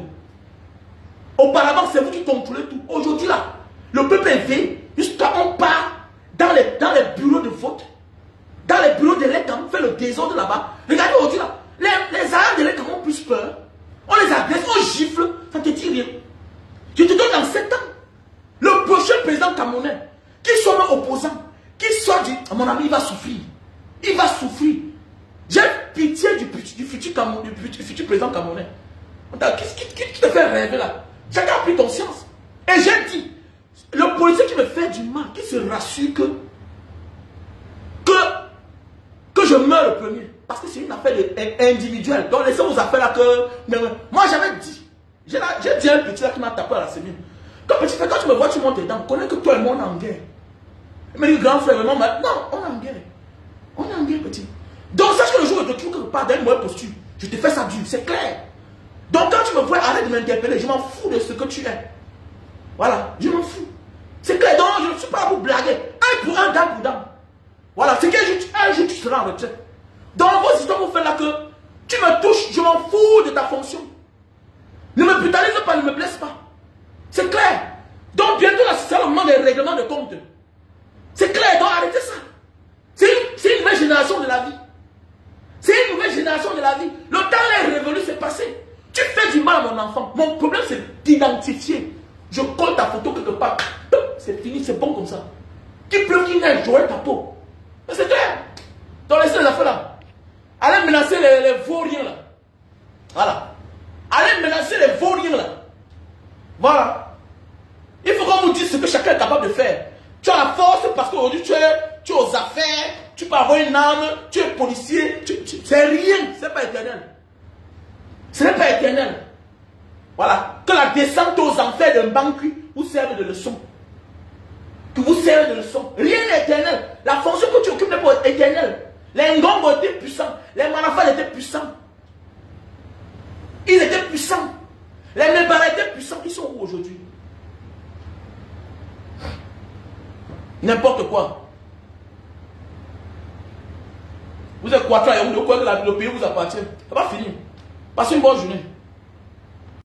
Auparavant, c'est vous qui contrôlez tout. Aujourd'hui, là, le peuple est veillé. Jusqu'à on part dans les bureaux de vote. Dans les bureaux d'électeurs, on fait le désordre là-bas. Regardez aujourd'hui, là. Les arabes d'électeurs ont plus peur. On les agresse, on gifle. Ça ne te dit rien. Je te donne dans 7 ans. Le prochain président camerounais, qui soit même opposant, qui soit dit, mon ami, il va souffrir. Il va souffrir. J'ai pitié du futur président camerounais. Qui te fait rêver là? Chacun a pris conscience. Et j'ai dit, le policier qui me fait du mal, qui se rassure que je meurs le premier. Parce que c'est une affaire individuelle. Donc laissez vos affaires là que... Moi j'avais dit, j'ai dit à un petit là qui m'a tapé à la semaine. Quand petit frère, quand tu me vois, tu montes dedans, connais que toi et moi on est en guerre. Il me dit, grand frère, vraiment, non, on est en guerre. On est en guerre, petit. Donc sache que le jour où je te trouve quelque part dans une mauvaise posture, je te fais ça dur, c'est clair. Donc quand tu me vois, arrête de m'interpeller, je m'en fous de ce que tu es. Voilà, je m'en fous. C'est clair, donc je ne suis pas là pour blaguer. Un pour un, dent pour dent. Voilà, c'est qu'un jour tu seras en retraite. Dans vos histoires, vous faites là que tu me touches, je m'en fous de ta fonction. Ne me brutalise pas, ne me blesse pas. C'est clair. Donc bientôt là, c'est le moment des règlements de compte. C'est clair, donc arrêtez ça. C'est une nouvelle génération de la vie. C'est une nouvelle génération de la vie. Le temps est révolu, c'est passé. Tu fais du mal à mon enfant. Mon problème, c'est d'identifier. Je colle ta photo quelque part. C'est fini, c'est bon comme ça. Qui pleuve, qui neige, j'aurai ta peau. Mais c'est clair. Donc laissez les affaires là. Allez menacer les vauriens là. Voilà. Allez menacer les vauriens là. Voilà. Il faut qu'on vous dise ce que chacun est capable de faire. Tu as la force parce qu'aujourd'hui tu es aux affaires, tu peux avoir une arme, tu es policier, c'est rien, c'est pas éternel. Ce n'est pas éternel. Voilà. Que la descente aux enfers de Mbankwi vous serve de leçon. Que vous serve de leçon. Rien n'est éternel. La fonction que tu occupes n'est pas éternelle. Les Ngongo étaient puissants. Les Manafal étaient puissants. Ils étaient puissants. Les Nebara étaient puissants. Ils sont où aujourd'hui? N'importe quoi. Vous êtes quoi? Vous croyez que le pays vous appartient? Ça va finir. Passez une bonne journée.